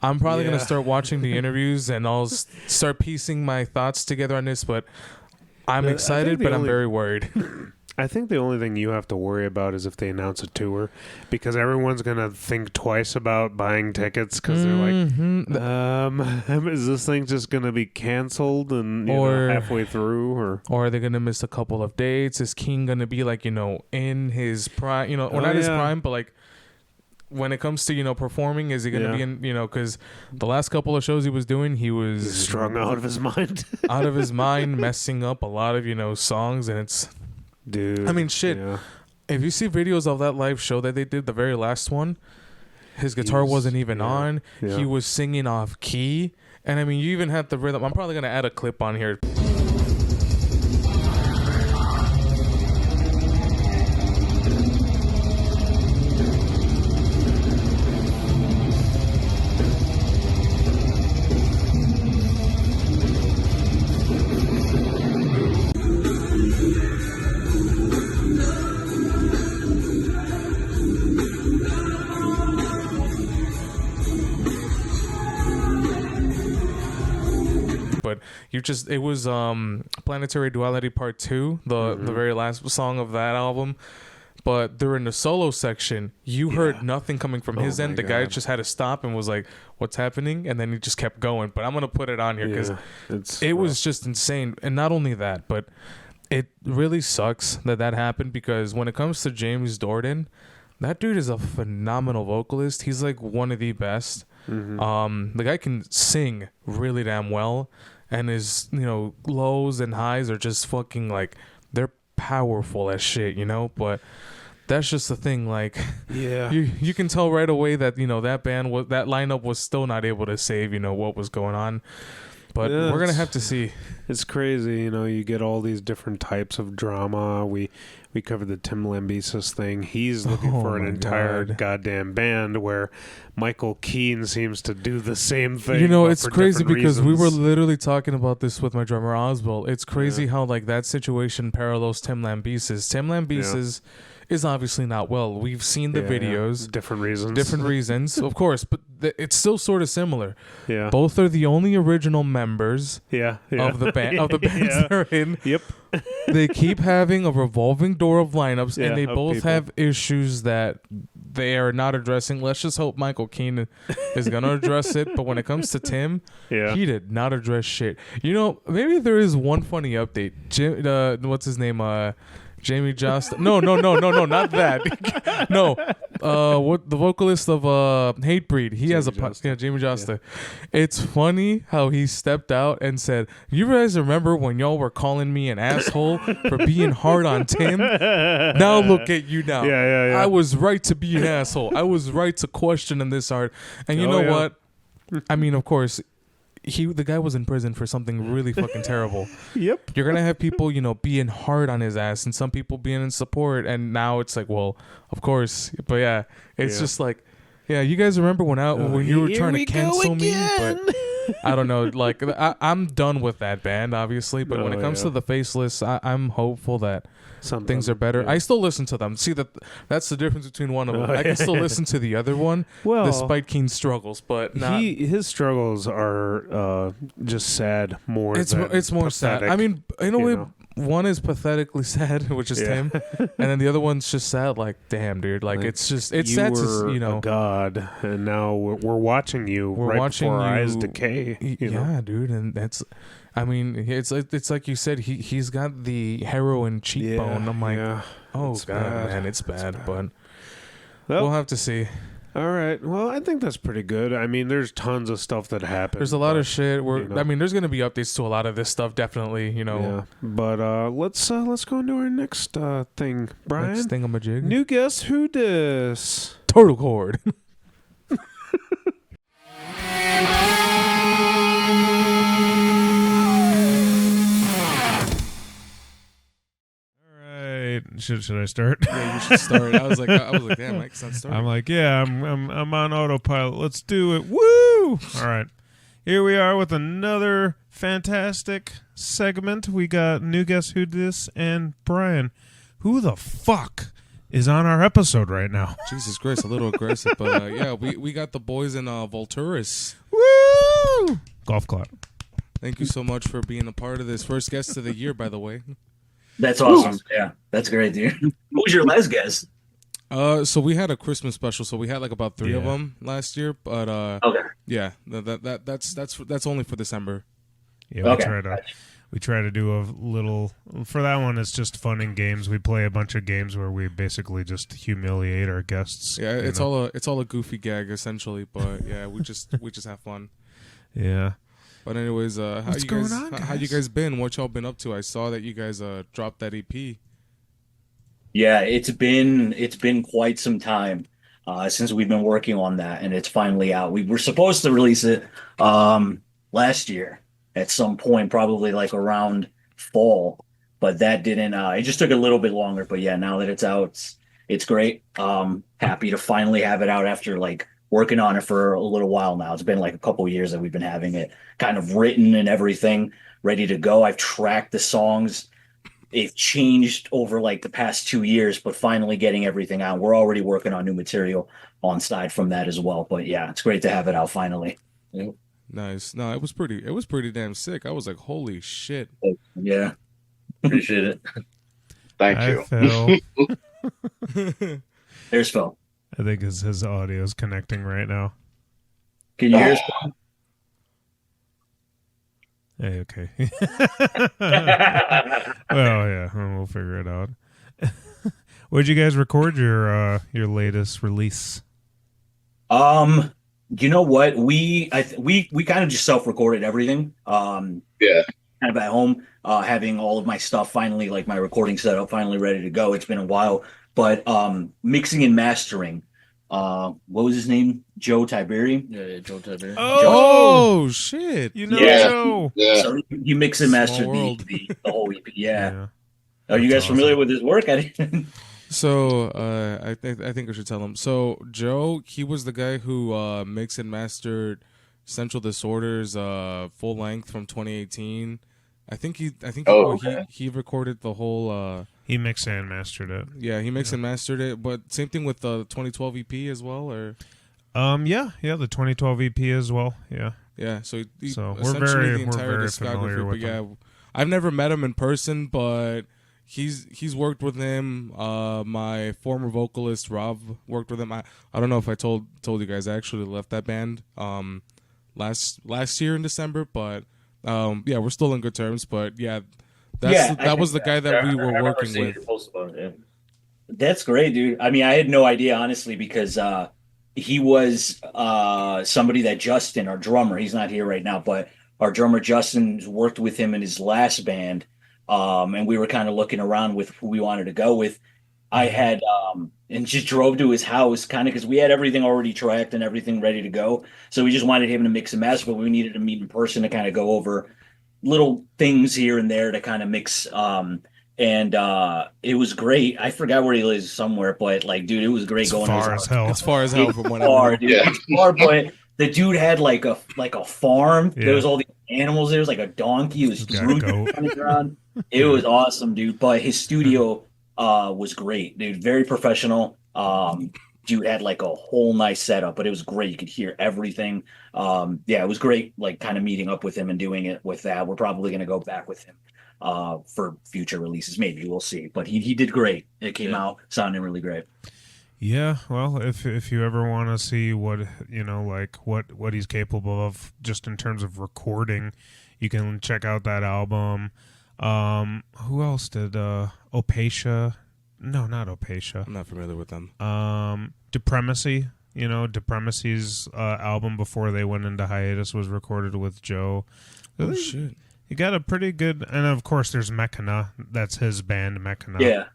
I'm probably gonna start watching the interviews and I'll start piecing my thoughts together on this, but I'm excited, but I'm very worried. I think the only thing you have to worry about is if they announce a tour, because everyone's going to think twice about buying tickets because they're like, is this thing just going to be canceled and halfway through? Or are they going to miss a couple of dates? Is King going to be in his prime, or not his prime, but when it comes to performing, is he going to be in because the last couple of shows he was doing, he's strung out of his mind, messing up a lot of songs, and it's dude. I mean, shit. Yeah. If you see videos of that live show that they did, the very last one, his guitar wasn't even on. Yeah. He was singing off key, and I mean, you even had the rhythm. I'm probably gonna add a clip on here. But it was Planetary Duality Part 2, the very last song of that album. But during the solo section, you heard nothing coming from his end. The guy just had to stop and was like, what's happening? And then he just kept going. But I'm going to put it on here because it was just insane. And not only that, but it really sucks that happened, because when it comes to James Dordan, that dude is a phenomenal vocalist. He's like one of the best. The guy can sing really damn well, and his lows and highs are just fucking like, they're powerful as shit, but that's just the thing, like, you can tell right away that that lineup was still not able to save what was going on. But we're gonna have to see. It's crazy, you get all these different types of drama. We covered the Tim Lambesis thing. He's looking for an entire goddamn band, where Michael Keane seems to do the same thing. It's crazy because we were literally talking about this with my drummer Oswald. It's crazy how like that situation parallels Tim Lambesis. Tim Lambesis is obviously not well. We've seen the videos. Different reasons, of course, but it's still sort of similar. Yeah. Both are the only original members of the band of the bands they're in. Yep. They keep having a revolving door of lineups, and they both have issues that they are not addressing. Let's just hope Michael Keane is going to address it. But when it comes to Tim, he did not address shit. Maybe there is one funny update. What's his name? Jamie Josta. No, not that. No. What the vocalist of Hatebreed? He has a Jamie Josta. Yeah. It's funny how he stepped out and said, "You guys remember when y'all were calling me an asshole for being hard on Tim? Now look at you now. I was right to be an asshole. I was right to question him this hard. And you know what? I mean, of course." The guy was in prison for something really fucking terrible. Yep. You're gonna have people, being hard on his ass, and some people being in support, and now it's like, well, of course, but it's just like, you guys remember when you were trying to cancel me, but I don't know, like I'm done with that band, obviously, but when it comes to the Faceless, I'm hopeful that things are better. I still listen to them. See, that's the difference between one of them. I can still listen to the other one, despite Keen's struggles, but his struggles are just sad more. It's more pathetic, sad. I mean, in a way, one is pathetically sad, which is Tim, and then the other one's just sad. Like, damn, dude. Like it's sad to a god, and now we're watching you before our eyes decay. Yeah, dude, and that's. I mean, it's like you said. He's got the heroin cheekbone. I'm like, oh god, man, it's bad. But we'll have to see. All right. Well, I think that's pretty good. I mean, there's tons of stuff that happened. There's a lot of shit. I mean, there's gonna be updates to a lot of this stuff, definitely. Yeah. But let's go into our next thing, Brian. Next thingamajig. New Guess Who Dis? Turtle Cord. Should I start? Yeah, you should start. I was like, damn, Mike's not starting. I'm like, I'm on autopilot. Let's do it. Woo! All right, here we are with another fantastic segment. We got New Guess Who Dis, and Brian, who the fuck is on our episode right now? Jesus Christ, a little aggressive, but we got the boys in VULTURIS. Woo! Golf clap. Thank you so much for being a part of this. First guest of the year, by the way. That's awesome. Yeah, that's great, dude. What was your last guess? So we had a Christmas special. So we had like about 3 of them last year. But okay, yeah, that's only for December. Yeah, we tried to we try to do a little. For that one, it's just fun and games. We play a bunch of games where we basically just humiliate our guests. Yeah, it's all a goofy gag essentially, but yeah, we just have fun. Yeah. But anyways, What's going on, guys? How you guys been? What y'all been up to? I saw that you guys dropped that EP. Yeah, it's been quite some time since we've been working on that, and it's finally out. We were supposed to release it last year at some point, probably like around fall, but that didn't. It just took a little bit longer. But yeah, now that it's out, it's great. Happy to finally have it out after like working on it for a little while now. It's been like a couple years that we've been having it kind of written and everything ready to go. I've tracked the songs. It's changed over like the past 2 years, but finally getting everything out. We're already working on new material on side from that as well. But yeah, it's great to have it out finally. Yep. Nice. No, it was pretty damn sick. I was like, holy shit. Yeah. Appreciate it. Thank you. Phil. There's Phil. I think his audio is connecting right now. Can you hear us? Hey, okay. Well, yeah, we'll figure it out. Where'd you guys record your latest release? You know what? We kind of just self-recorded everything. Yeah. Kind of at home, having all of my stuff finally, like my recording setup, finally ready to go. It's been a while, but mixing and mastering. What was his name? Joe Tiberi. Yeah, Joe Tiberi. Oh shit! You know Yeah. Joe. Yeah. So you mix and master the whole EP. Yeah. Are you guys familiar with his work? I didn't. So I think I should tell him. So Joe, he was the guy who mixed and mastered Central Disorders full length from 2018. I think he recorded the whole. He mixed and mastered it. Yeah, he mixed and mastered it. But same thing with the 2012 EP as well, or. Yeah, the 2012 EP as well. Yeah. Yeah. So we're very familiar with yeah, him. I've never met him in person, but. He's worked with him. My former vocalist Rob worked with him. I don't know if I told you guys. I actually left that band last year in December, but yeah, we're still in good terms. But yeah, that was the guy that we were working with. That's great, dude. I mean, I had no idea honestly because he was somebody that Justin, our drummer, he's not here right now, but our drummer Justin worked with him in his last band. And we were kind of looking around with who we wanted to go with. I had and just drove to his house kind of because we had everything already tracked and everything ready to go. So we just wanted him to mix and master, but we needed to meet in person to kind of go over little things here and there to kind of mix. And it was great. I forgot where he lives somewhere, but like, dude, it was great It's going far to as his hell. It's far as hell from what far, I dude. Yeah. It's far, but the dude had like a farm. Yeah. There was all these animals. There was like a donkey. It was He's got a goat. on the ground. It was awesome, dude. But his studio was great, dude. Very professional. Dude had like a whole nice setup, but it was great. You could hear everything. Yeah, it was great. Like kind of meeting up with him and doing it with that. We're probably gonna go back with him for future releases. Maybe we'll see. But he did great. It came out sounding really great. Yeah, well, if you ever want to see what like what he's capable of, just in terms of recording, you can check out that album. Who else did Opatia? No, not Opatia. I'm not familiar with them. Depremacy. Depremacy's album before they went into hiatus was recorded with Joe. Oh shit! You got a pretty good, and of course there's Mechana. That's his band, Mechana. Yeah.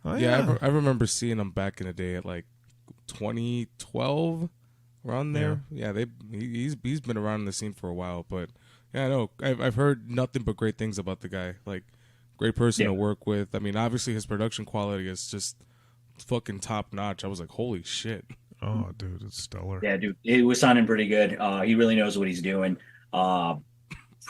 Oh, Yeah, I remember seeing them back in the day at like 2012, around there. Yeah, he's been around in the scene for a while, but yeah, I know I've heard nothing but great things about the guy. Like, great person to work with. I mean, obviously his production quality is just fucking top notch. I was like, holy shit. Oh, dude, it's stellar. Yeah, dude, it was sounding pretty good. He really knows what he's doing.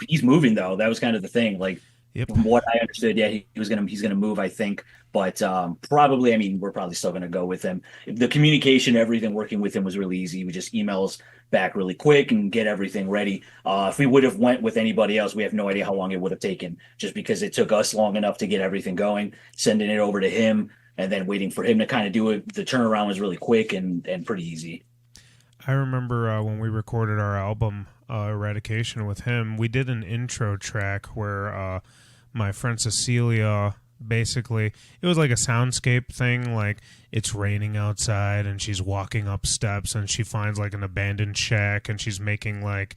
He's moving though. That was kind of the thing. Like, from what I understood, yeah, he's gonna move, I think. But probably, I mean, we're probably still gonna go with him. The communication, everything working with him was really easy. We just emails back really quick and get everything ready. If we would have went with anybody else, we have no idea how long it would have taken, just because it took us long enough to get everything going, sending it over to him, and then waiting for him to kind of do it. The turnaround was really quick and pretty easy. I remember when we recorded our album Eradication with him, we did an intro track where my friend Cecilia, basically, it was like a soundscape thing, like it's raining outside and she's walking up steps and she finds like an abandoned shack and she's making like,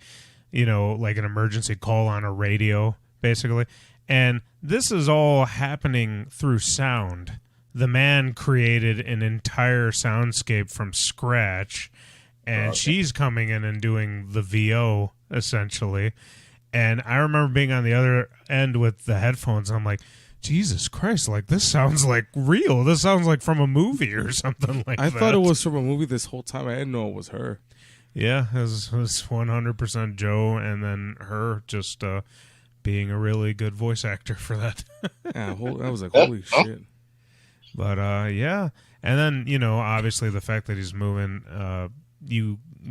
you know, like an emergency call on a radio, basically. And this is all happening through sound. The man created an entire soundscape from scratch, and she's coming in and doing the VO, essentially. And I remember being on the other end with the headphones, and I'm like, Jesus Christ, like, this sounds like real. This sounds like from a movie or something like that. I thought it was from a movie this whole time. I didn't know it was her. Yeah, it was 100% Joe, and then her just being a really good voice actor for that. Yeah, I was like, holy shit. But, yeah. And then, you know, obviously the fact that he's moving,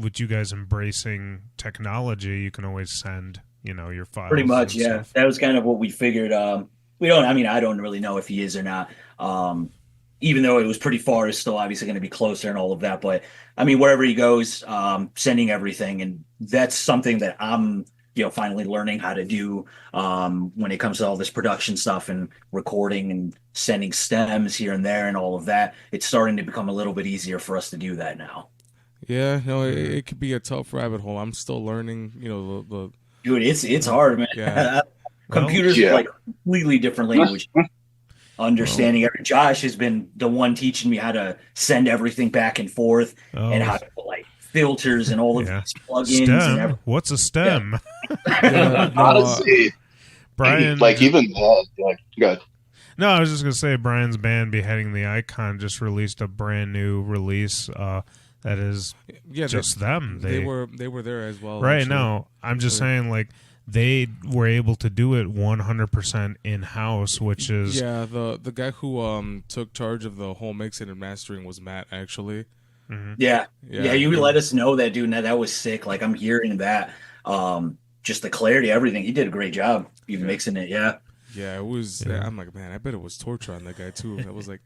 with you guys embracing technology, you can always send, you know, your files. Pretty much, yeah. Stuff. That was kind of what we figured. I don't really know if he is or not. Even though it was pretty far, it's still obviously going to be closer and all of that. But I mean, wherever he goes, sending everything. And that's something that I'm, you know, finally learning how to do when it comes to all this production stuff and recording and sending stems here and there and all of that. It's starting to become a little bit easier for us to do that now. Yeah, no, it could be a tough rabbit hole. I'm still learning, you know, the Dude, it's hard, man. Yeah. Computers are like completely different language. Understanding every Josh has been the one teaching me how to send everything back and forth and how to put like filters and all of these plugins. Stem? And everything. What's a stem? Yeah, Honestly, Brian, like even that, like, good. No, I was just gonna say Brian's band, Beheading the Icon, just released a brand new release that is just them. They were there as well. Right actually. now, I'm just saying, like, they were able to do it 100% in house, which is the guy who took charge of the whole mixing and mastering was Matt, actually. Mm-hmm. Yeah. You let us know that, dude. And that was sick. Like, I'm hearing that. Just the clarity, everything. He did a great job. You mixing it, yeah. Yeah, it was. Yeah. I'm like, man, I bet it was torture on that guy too. That was like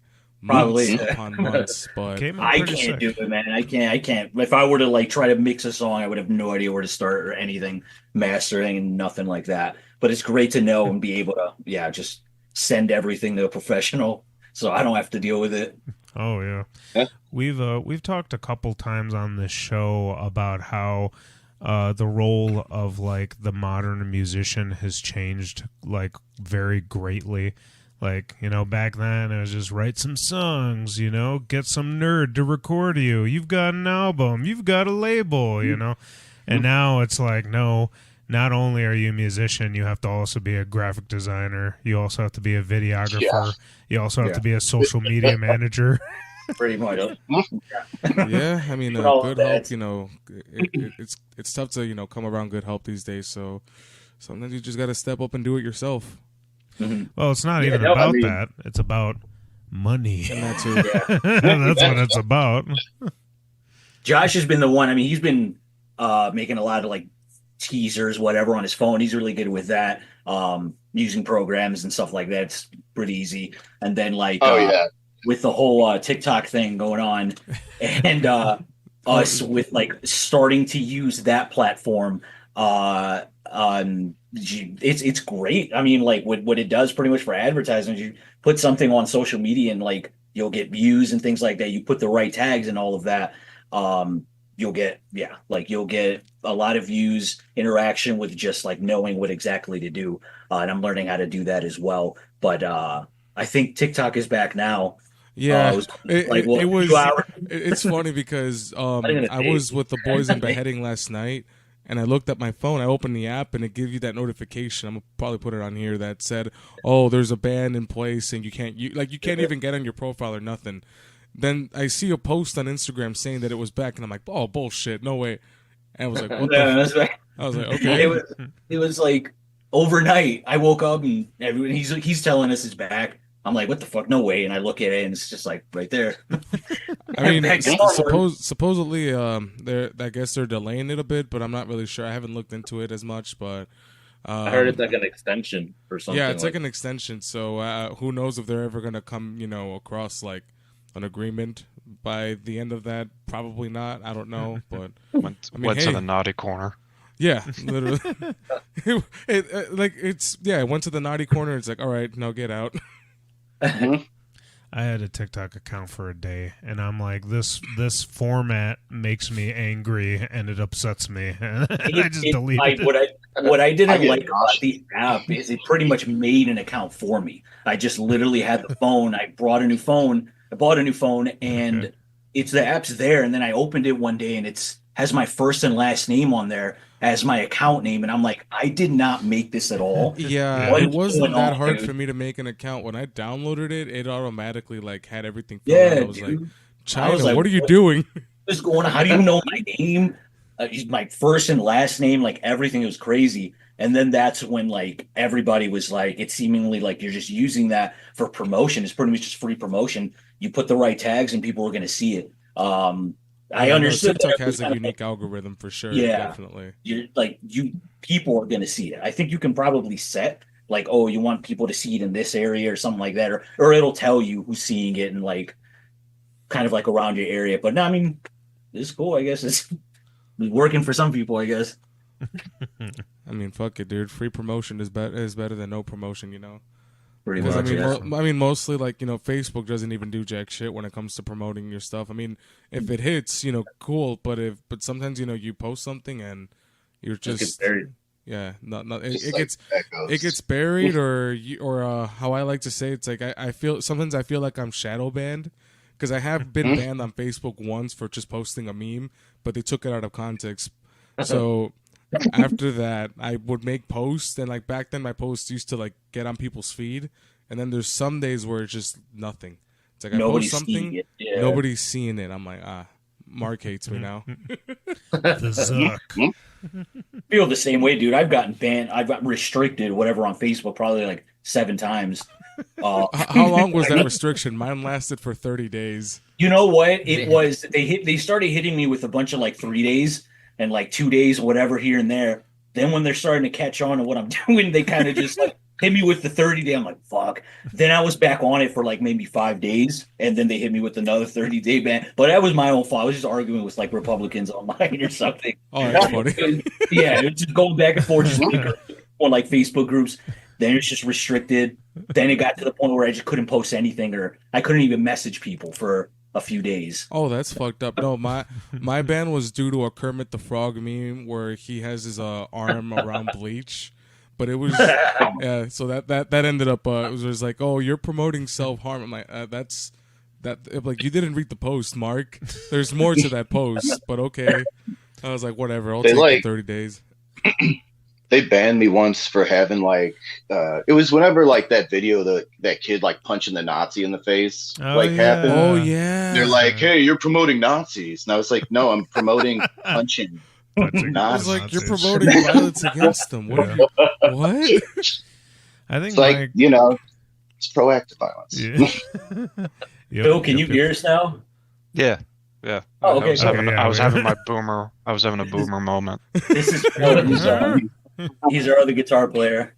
probably months upon months. But I can't do it, man. I can't. If I were to like try to mix a song, I would have no idea where to start or anything, mastering and nothing like that. But it's great to know and be able to, just send everything to a professional, so I don't have to deal with it. Oh yeah. We've talked a couple times on this show about how the role of like the modern musician has changed like very greatly. Like, you know, back then it was just write some songs, you know, get some nerd to record you. You've got an album, you've got a label, you know. And now it's like, no, not only are you a musician, you have to also be a graphic designer. You also have to be a videographer. Yeah. You also have to be a social media manager. Pretty much. Yeah, I mean, good help, you know, it's tough to, you know, come around good help these days. So sometimes you just got to step up and do it yourself. Mm-hmm. Well, it's not even about that. It's about money. And that too. That's what it's about. Josh has been the one. I mean, he's been making a lot of like teasers, whatever, on his phone. He's really good with that. Using programs and stuff like that. It's pretty easy. And then like, with the whole TikTok thing going on, and us with like starting to use that platform, it's great. I mean, like what it does pretty much for advertising, you put something on social media and like you'll get views and things like that. You put the right tags and all of that, you'll get a lot of views, interaction with just like knowing what exactly to do. And I'm learning how to do that as well. But I think TikTok is back now. Yeah, it's funny because I was with the boys in Beheading last night, and I looked at my phone. I opened the app, and it gives you that notification. I'm gonna probably put it on here that said, "Oh, there's a ban in place, and you can't even get on your profile or nothing." Then I see a post on Instagram saying that it was back, and I'm like, "Oh, bullshit, no way!" And I was like, "What the?" I was like, "Okay." It was like overnight. I woke up and he's telling us it's back. I'm like, what the fuck? No way. And I look at it and it's just like right there. I mean, supposedly, I guess they're delaying it a bit, but I'm not really sure. I haven't looked into it as much, but I heard it's like an extension or something. Yeah, it's like an extension. So who knows if they're ever gonna come, you know, across like an agreement By the end of that, probably not. I don't know, but went to the naughty corner. Yeah, literally. It went to the naughty corner. It's like, all right, now get out. I had a TikTok account for a day, and I'm like, this format makes me angry, and it upsets me. And I just deleted it. What I didn't like about the app is it pretty much made an account for me. I just literally had the phone. I bought a new phone, and it's the app's there. And then I opened it one day, and has my first and last name on there as my account name, and I'm like, I did not make this at all. Yeah, it wasn't that hard for me to make an account. When I downloaded it, it automatically had everything filled out. I was like, China, what are you doing? What's going on? How do you know my name? My first and last name, everything was crazy. And then that's when everybody was like, it's seemingly like you're just using that for promotion. It's pretty much just free promotion. You put the right tags and people are going to see it. I understood TikTok has a unique algorithm for sure. Yeah, definitely. People are going to see it. I think you can probably set you want people to see it in this area or something like that, or it'll tell you who's seeing it and kind of around your area. But no, I mean, it's cool. I guess it's working for some people, I guess. I mean, fuck it, dude. Free promotion is better than no promotion, Pretty much. I mean, mostly Facebook doesn't even do jack shit when it comes to promoting your stuff. I mean, if it hits, cool. But sometimes you post something and you're just buried. Yeah, it gets buried or how I like to say it's I feel like I'm shadow banned because I have been banned on Facebook once for just posting a meme, but they took it out of context. So after that, I would make posts, and back then my posts used to get on people's feed, and then there's some days where it's just nothing. It's like nobody's I post something, nobody's seeing it. I'm like, Mark hates me now. The Zuck. Feel the same way, dude. I've gotten banned. I've gotten restricted, whatever, on Facebook probably 7 times. How long was that restriction? Mine lasted for 30 days. You know what? It was they started hitting me with a bunch of 3 days and 2 days, whatever, here and there. Then when they're starting to catch on to what I'm doing, they kind of just hit me with the 30-day. I'm like, fuck. Then I was back on it for maybe 5 days, and then they hit me with another 30-day ban. But that was my own fault. I was just arguing with Republicans online or something. Oh, that's funny. Yeah, it was just going back and forth, just on Facebook groups. Then it's just restricted. Then it got to the point where I just couldn't post anything, or I couldn't even message people for a few days. Oh, that's fucked up. No, my ban was due to a Kermit the Frog meme where he has his arm around bleach. But it was so that ended up it was oh, you're promoting self-harm. I'm like, you didn't read the post, Mark. There's more to that post, but okay. I was like, whatever, I'll take the 30 days. They banned me once for having it was whenever that video that kid punching the Nazi in the face happened. Oh yeah. They're like, hey, you're promoting Nazis. And I was like, no, I'm promoting punching. I was like, you're promoting violence against them. What? I think it's proactive violence. Yeah. Bill, can you hear us now? Yeah. Oh, okay. I was having a boomer moment. This is he's our other guitar player.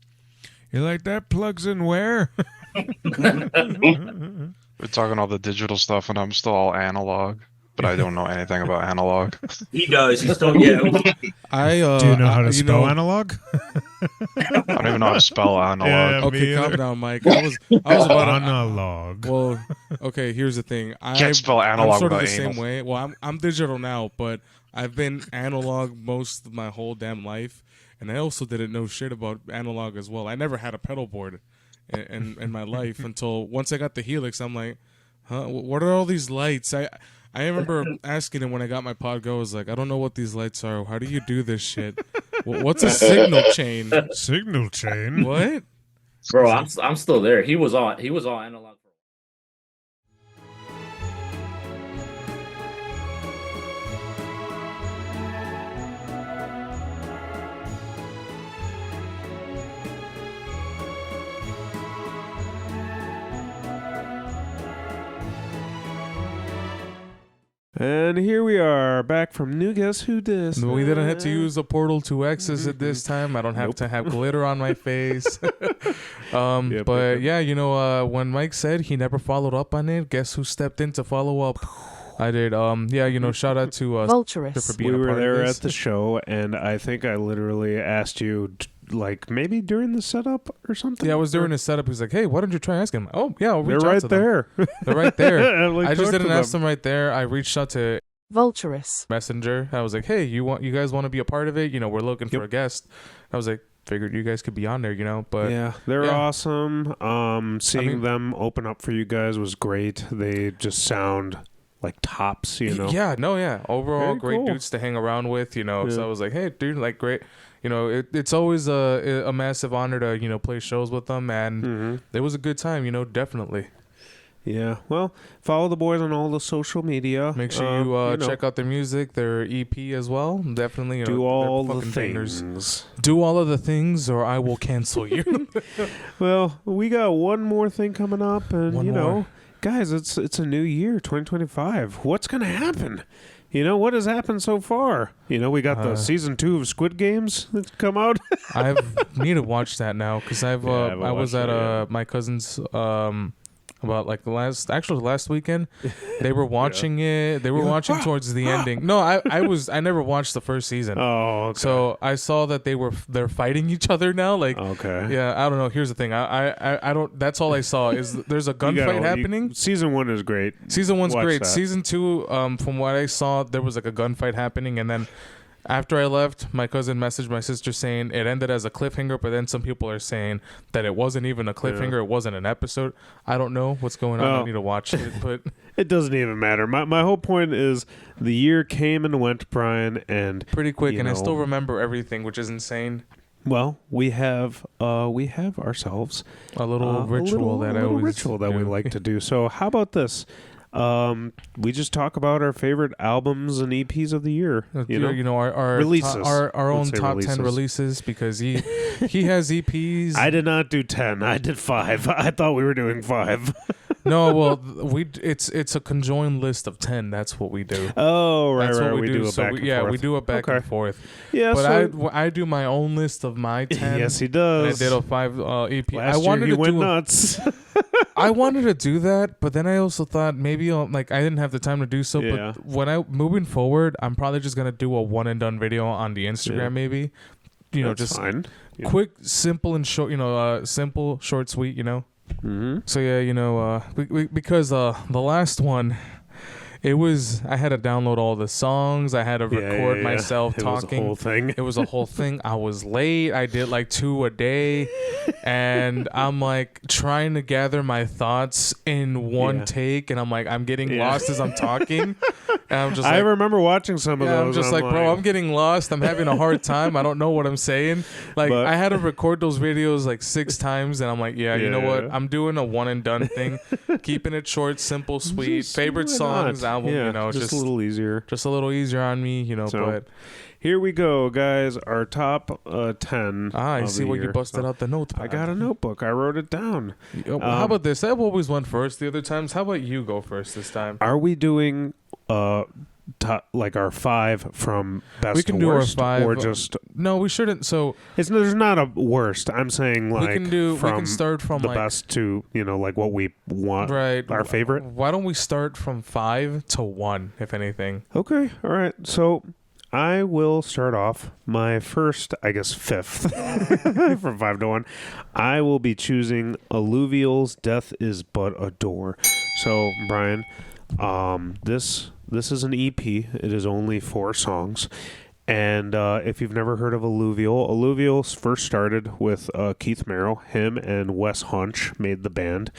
You're like, that plugs in where? We're talking all the digital stuff, and I'm still all analog. But I don't know anything about analog. He does. He's still, yeah. Do you know how to spell analog? I don't even know how to spell analog. Yeah, okay, calm down, Mike. I was about analog. Well, okay. Here's the thing. I can't spell analog. I'm sort of the anal. same way. Well, I'm digital now, but I've been analog most of my whole damn life, and I also didn't know shit about analog as well. I never had a pedal board in my life until once I got the Helix. I'm like, huh? What are all these lights? I remember asking him when I got my Pod Go, I was like, I don't know what these lights are. How do you do this shit? What's a signal chain? Signal chain? What? Bro, I'm still there. He was all analog. And here we are, back from New Guess Who Dis. We didn't have to use a portal to access it this time. I don't have to have glitter on my face. Yeah, when Mike said he never followed up on it, guess who stepped in to follow up? I did. Shout out to VULTURIS. for being We a were part there of this. at the show, and I think I literally asked you, like, maybe during the setup or something. Yeah, I was doing a setup. He's like, "Hey, why don't you try asking him?" Oh, yeah, I'll reach They're out right to them. there. They're right there. Like, I just talk to didn't ask them right there. I reached out to VULTURIS. Messenger. I was like, "Hey, you guys want to be a part of it? We're looking for Yep. a guest." I was like, figured you guys could be on there, but Yeah, they're yeah. awesome. Seeing them open up for you guys was great. They just sound like tops, Yeah, overall Very great cool. dudes to hang around with, Yeah. So I was like, hey, dude, like great. It's always a massive honor to play shows with them, and it was a good time, definitely. Yeah, well, follow the boys on all the social media. Make sure you check out their music, their EP as well. Definitely, do all they're the fucking bangers. things. Do all of the things, or I will cancel you. Well, we got one more thing coming up, and One more. guys, it's a new year, 2025. What's gonna happen? What has happened so far? We got the season 2 of Squid Games that's come out. I need to watch that now because I was watched at it yet. my cousin's about like last weekend. They were watching it. They were watching towards the ending. No, I never watched the first season. Oh, okay. So I saw that they're fighting each other now. Like, Okay. yeah, I don't know. Here's the thing. I don't. That's all I saw is there's a gunfight happening. Season 1 is great. Season 1's Watch great. that. Season 2, from what I saw, there was like a gunfight happening, and then after I left, my cousin messaged my sister saying it ended as a cliffhanger, but then some people are saying that it wasn't even a cliffhanger. It wasn't an episode. I don't know what's going on. I need to watch it, but It doesn't even matter. My whole point is the year came and went, Brian, and pretty quick, and I still know, remember everything, which is insane. well, we have ourselves A little ritual that I always ritual that we do. like to do. So how about this? We just talk about our favorite albums and EPs of the year. Our Releases. our own Let's say top 10 releases because he has EPs. I did not do 10. I did 5. I thought we were doing 5. No, well, it's a conjoined list of 10. That's what we do. Oh, right, That's right. what we do. a So back we, and yeah, forth. we do a back Okay. and forth. Yeah, But so I do my own list of my 10. yes, he And I does. did a 5 EP. Last I wanted year he to went do nuts. I wanted to do that, but then I also thought maybe I didn't have the time to do so. Yeah. But when moving forward, I'm probably just gonna do a one and done video on the Instagram, Yeah. maybe. That's Just fine. Yeah. quick, simple and short. Simple, short, sweet. Mm-hmm. So yeah, because the last one, I had to download all the songs. I had to record myself talking. It was a whole thing. It was a whole thing. I was late. I did like 2 a day. And I'm like trying to gather my thoughts in one take. And I'm like, I'm getting lost as I'm talking. And I'm just I like, remember watching some of those. I'm just like, bro, I'm getting lost. I'm having a hard time. I don't know what I'm saying. Like, But- I had to record those videos like 6 times. And I'm like, you know what? I'm doing a one and done thing. Keeping it short, simple, sweet. Just Favorite why songs, not? album, Yeah, just a little easier. just a little easier on me, So, but Here we go, guys. Our top 10. I of see the what you year. busted So, out the notepad. I got a notebook. I wrote it down. How about this? I've always went first the other times. How about you go first this time? Are we doing like our 5 from best We can to do our worst, 5, or just No, we shouldn't. So there's not a worst. I'm saying like we can from start from the like best to like what we want. right Our favorite. Why don't we start from 5 to 1, if anything? Okay, all right. So I will start off my first, I guess, 5th from 5 to 1. I will be choosing Alluvial's "Death Is But a Door." So Brian, this is an EP. It is only 4 songs. And if you've never heard of Alluvial first started with Keith Merrill. Him and Wes Hunch made the band.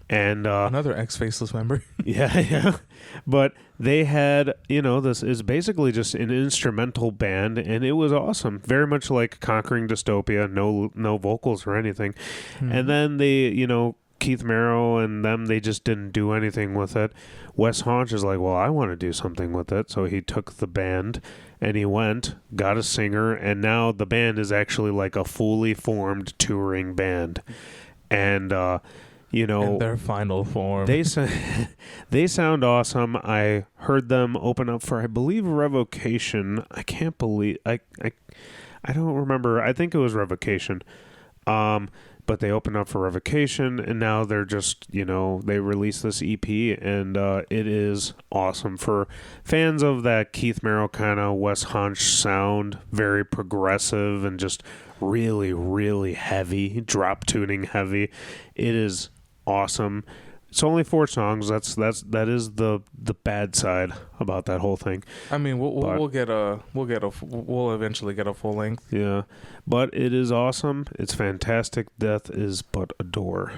And Another ex-Faceless member. yeah. But they had, this is basically just an instrumental band, and it was awesome. Very much like Conquering Dystopia, no vocals or anything. And then they, Keith Merrill and them, they just didn't do anything with it. Wes Hunch is like, well, I want to do something with it. So he took the band and he went, got a singer, and now the band is actually like a fully formed touring band. And, in their final form. they sound awesome. I heard them open up for, I believe, Revocation. I can't believe I don't remember. I think it was Revocation. But they opened up for revocation, and now they're just, they released this EP, and it is awesome for fans of that Keith Merrill kind of Wes Hunch sound, very progressive and just really, really heavy, drop tuning heavy. It is awesome. It's only 4 songs. That is the bad side about that whole thing. I mean, we'll eventually get a full length. Yeah, but it is awesome. It's fantastic. Death is but a door.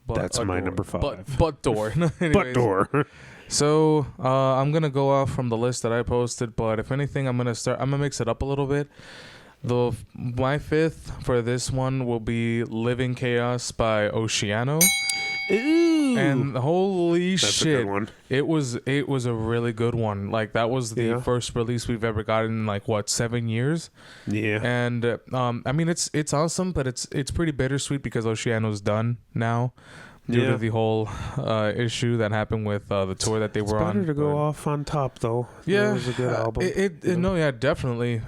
That's my number 5. But door. But door. So I'm gonna go off from the list that I posted, but if anything, I'm gonna mix it up a little bit. My 5th for this one will be "Living Chaos" by Oceano. Ooh. And holy That's shit, a good one. it was a really good one. Like, that was the first release we've ever gotten in, like, 7 years. Yeah. And I mean, it's awesome, but it's pretty bittersweet because Oceano's done now due to the whole issue that happened with the tour that they were on. It's better to go off on top, though. Yeah, it was a good album. Definitely.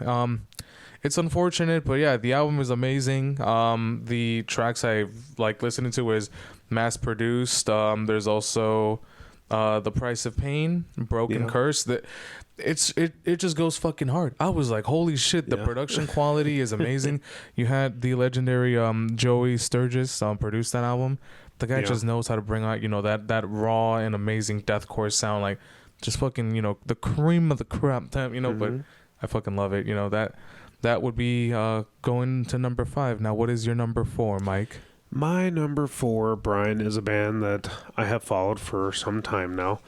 It's unfortunate, but yeah, the album is amazing. The tracks I like listening to is mass produced. There's also The Price of Pain, Broken Curse. That it just goes fucking hard. I was like, holy shit, the production quality is amazing. You had the legendary Joey Sturgis produce that album. The guy just knows how to bring out, that raw and amazing deathcore sound, like just fucking, the cream of the crop type, but I fucking love it. That would be going to number 5. Now, what is your number 4, Mike? My number 4, Brian, is a band that I have followed for some time now.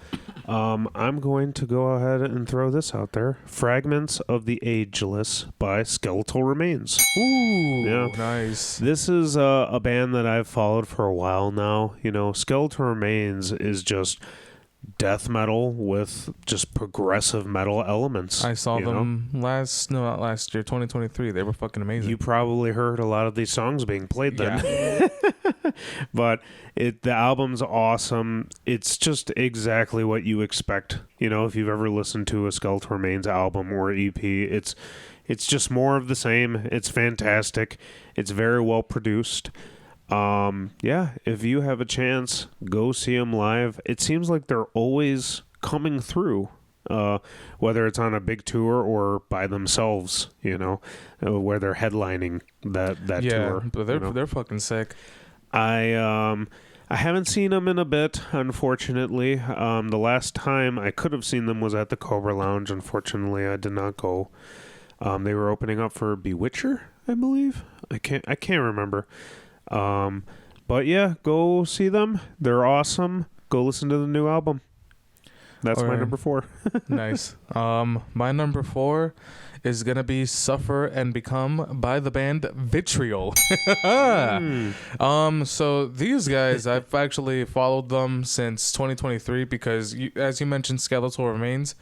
I'm going to go ahead and throw this out there. Fragments of the Ageless by Skeletal Remains. Ooh, nice. This is a band that I've followed for a while now. Skeletal Remains is just death metal with just progressive metal elements. I saw them not last year, 2023. They were fucking amazing. You probably heard a lot of these songs being played then. Yeah. But the album's awesome. It's just exactly what you expect. If you've ever listened to a Skeletal Remains album or EP, it's just more of the same. It's fantastic. It's very well produced. If you have a chance, go see them live. It seems like they're always coming through, whether it's on a big tour or by themselves, where they're headlining that tour. Yeah, but they're fucking sick. I haven't seen them in a bit, unfortunately. The last time I could have seen them was at the Cobra Lounge. Unfortunately, I did not go. They were opening up for Bewitcher, I believe. I can't remember. But yeah, go see them. They're awesome. Go listen to the new album. That's my number 4. Nice. My number 4 is gonna be "Suffer and Become" by the band Vitriol. So these guys, I've actually followed them since 2023 because, as you mentioned, Skeletal Remains.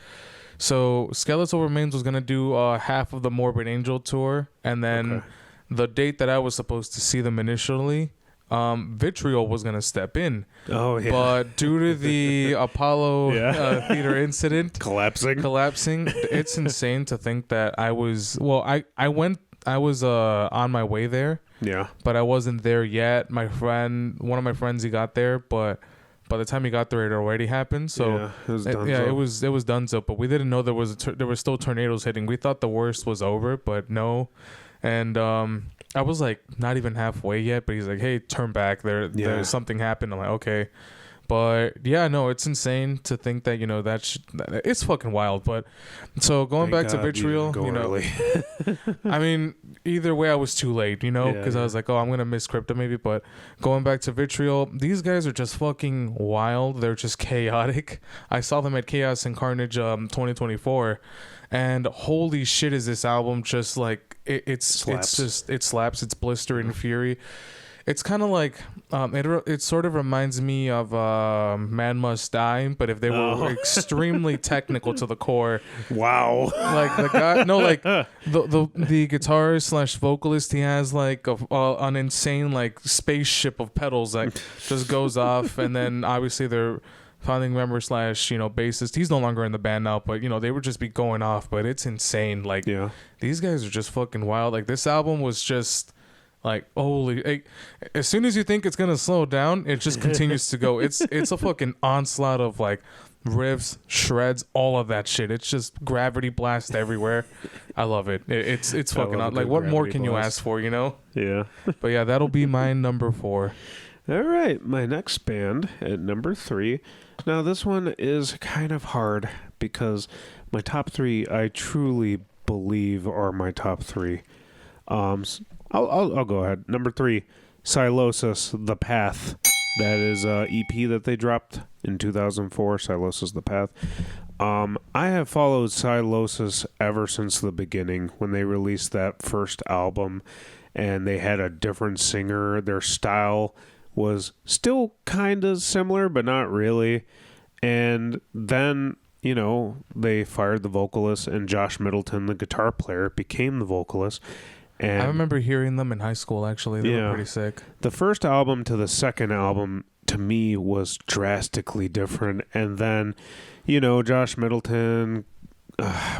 So Skeletal Remains was gonna do half of the Morbid Angel tour, and then the date that I was supposed to see them initially, Vitriol was gonna step in. Oh yeah. But due to the Apollo theater incident collapsing, it's insane to think that I was on my way there. Yeah. But I wasn't there yet. One of my friends, he got there, but by the time he got there, it already happened. So it was done. It was done. So, but we didn't know there were still tornadoes hitting. We thought the worst was over, but no. And I was like not even halfway yet, but he's like, "Hey, turn back. There's something happened." I'm like, "Okay." But yeah, no, it's insane to think that it's fucking wild. But so going back to Vitriol, I mean, either way, I was too late, because I was like, "Oh, I'm gonna miss Crypto maybe." But going back to Vitriol, these guys are just fucking wild. They're just chaotic. I saw them at Chaos and Carnage 2024, and holy shit, is this album just like it slaps. It slaps. It's blistering fury. It's kind of like it sort of reminds me of Man Must Die, but if they were extremely technical to the core. Wow. Like the guy, the guitarist / vocalist, he has like an insane like spaceship of pedals that just goes off, and then obviously their founding member / bassist, he's no longer in the band now, but they would just be going off. But it's insane. Like these guys are just fucking wild. Like this album was just Like, holy, as soon as you think it's gonna slow down, it just continues to go. It's a fucking onslaught of like riffs, shreds, all of that shit. It's just gravity blast everywhere. I love it. It's fucking like, what more can you ask for, you know? Yeah. But yeah, that'll be my number 4. All right, my next band at number 3. Now this one is kind of hard because my top 3 I truly believe are my top 3. I'll go ahead. Number 3, Silosis, The Path. That is a EP that they dropped in 2004, Silosis, The Path. I have followed Silosis ever since the beginning when they released that first album, and they had a different singer. Their style was still kind of similar, but not really. And then, you know, they fired the vocalist, and Josh Middleton, the guitar player, became the vocalist. And I remember hearing them in high school, actually. They were pretty sick. The first album to the second album, to me, was drastically different. And then, you know, Josh Middleton,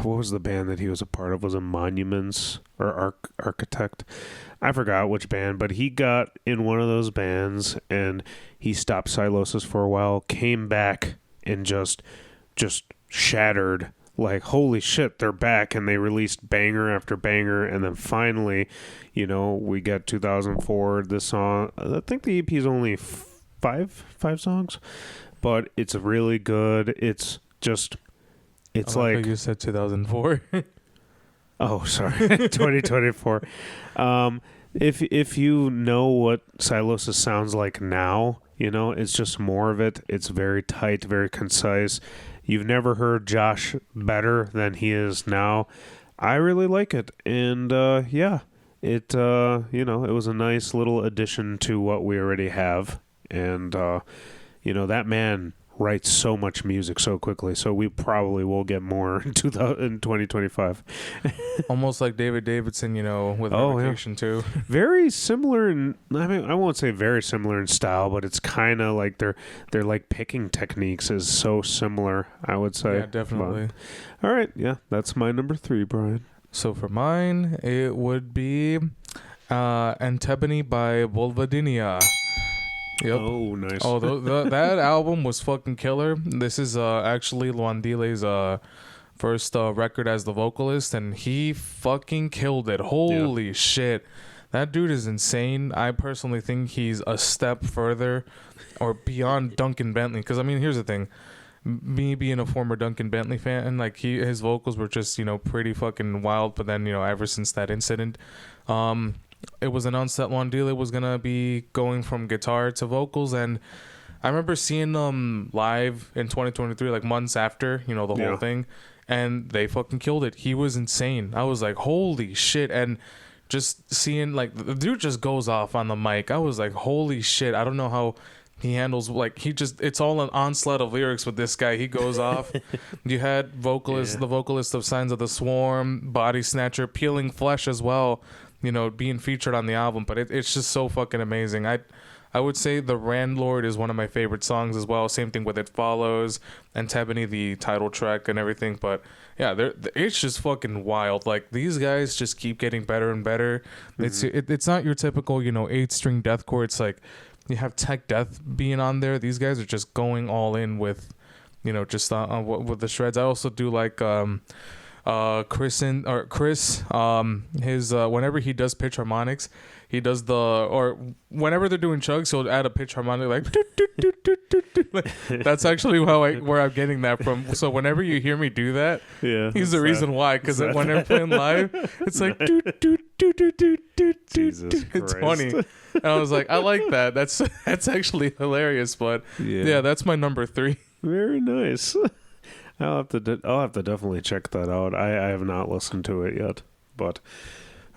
what was the band that he was a part of? Was it Monuments or Architect? I forgot which band, but he got in one of those bands, and he stopped Silosis for a while, came back, and just shattered. Like, holy shit, they're back, and they released banger after banger, and then finally, you know, we get 2004, this song. I think the EP is only five songs, but it's really good. It's just, it's like you said 2004. Oh, sorry, 2024. If you know what Silosis sounds like now, you know, it's just more of it. It's very tight, very concise. You've never heard Josh better than he is now. I really like it. And, yeah, it, you know, it was a nice little addition to what we already have. And, you know, that man writes so much music so quickly. So we probably will get more in 2025. Almost like David Davidson, you know, with Revocation too. Very similar in, I mean, I won't say very similar in style, but it's kind of like their like picking techniques is so similar, I would say. Yeah, definitely. But, all right, yeah, that's my number 3, Brian. So for mine, it would be Antebony by Vulvadinia. Yep. Oh, nice. Oh, that album was fucking killer. This is actually Luandile's first record as the vocalist, and he fucking killed it. Holy shit. That dude is insane. I personally think he's a step further or beyond Duncan Bentley. Because, I mean, here's the thing. Me being a former Duncan Bentley fan, and like his vocals were just, you know, pretty fucking wild. But then, you know, ever since that incident, it was announced that Luandile was gonna be going from guitar to vocals, and I remember seeing them live in 2023, like months after, you know, the whole thing, and they fucking killed it. He was insane. I was like, holy shit. And just seeing, like, the dude just goes off on the mic. I was like, holy shit. I don't know how he handles, like, it's all an onslaught of lyrics with this guy. He goes off. You had the vocalist of Signs of the Swarm, Body Snatcher, Peeling Flesh as well, you know, being featured on the album. But it's just so fucking amazing. I would say The Landlord is one of my favorite songs as well. Same thing with It Follows, and Antebony, the title track and everything. But yeah, it's just fucking wild. Like, these guys just keep getting better and better. Mm-hmm. It's not your typical, you know, 8-string deathcore. It's like you have Tech Death being on there. These guys are just going all in with, you know, just with the shreds. I also do like Chris, his whenever he does pitch harmonics, he does whenever they're doing chugs, he'll add a pitch harmonic like, like that's actually where I'm getting that from. So whenever you hear me do that, he's the reason why, because when they're playing live, it's like it's funny. And I was like, I like that. That's actually hilarious. But yeah, that's my number 3. Very nice. I'll have to definitely check that out. I have not listened to it yet, but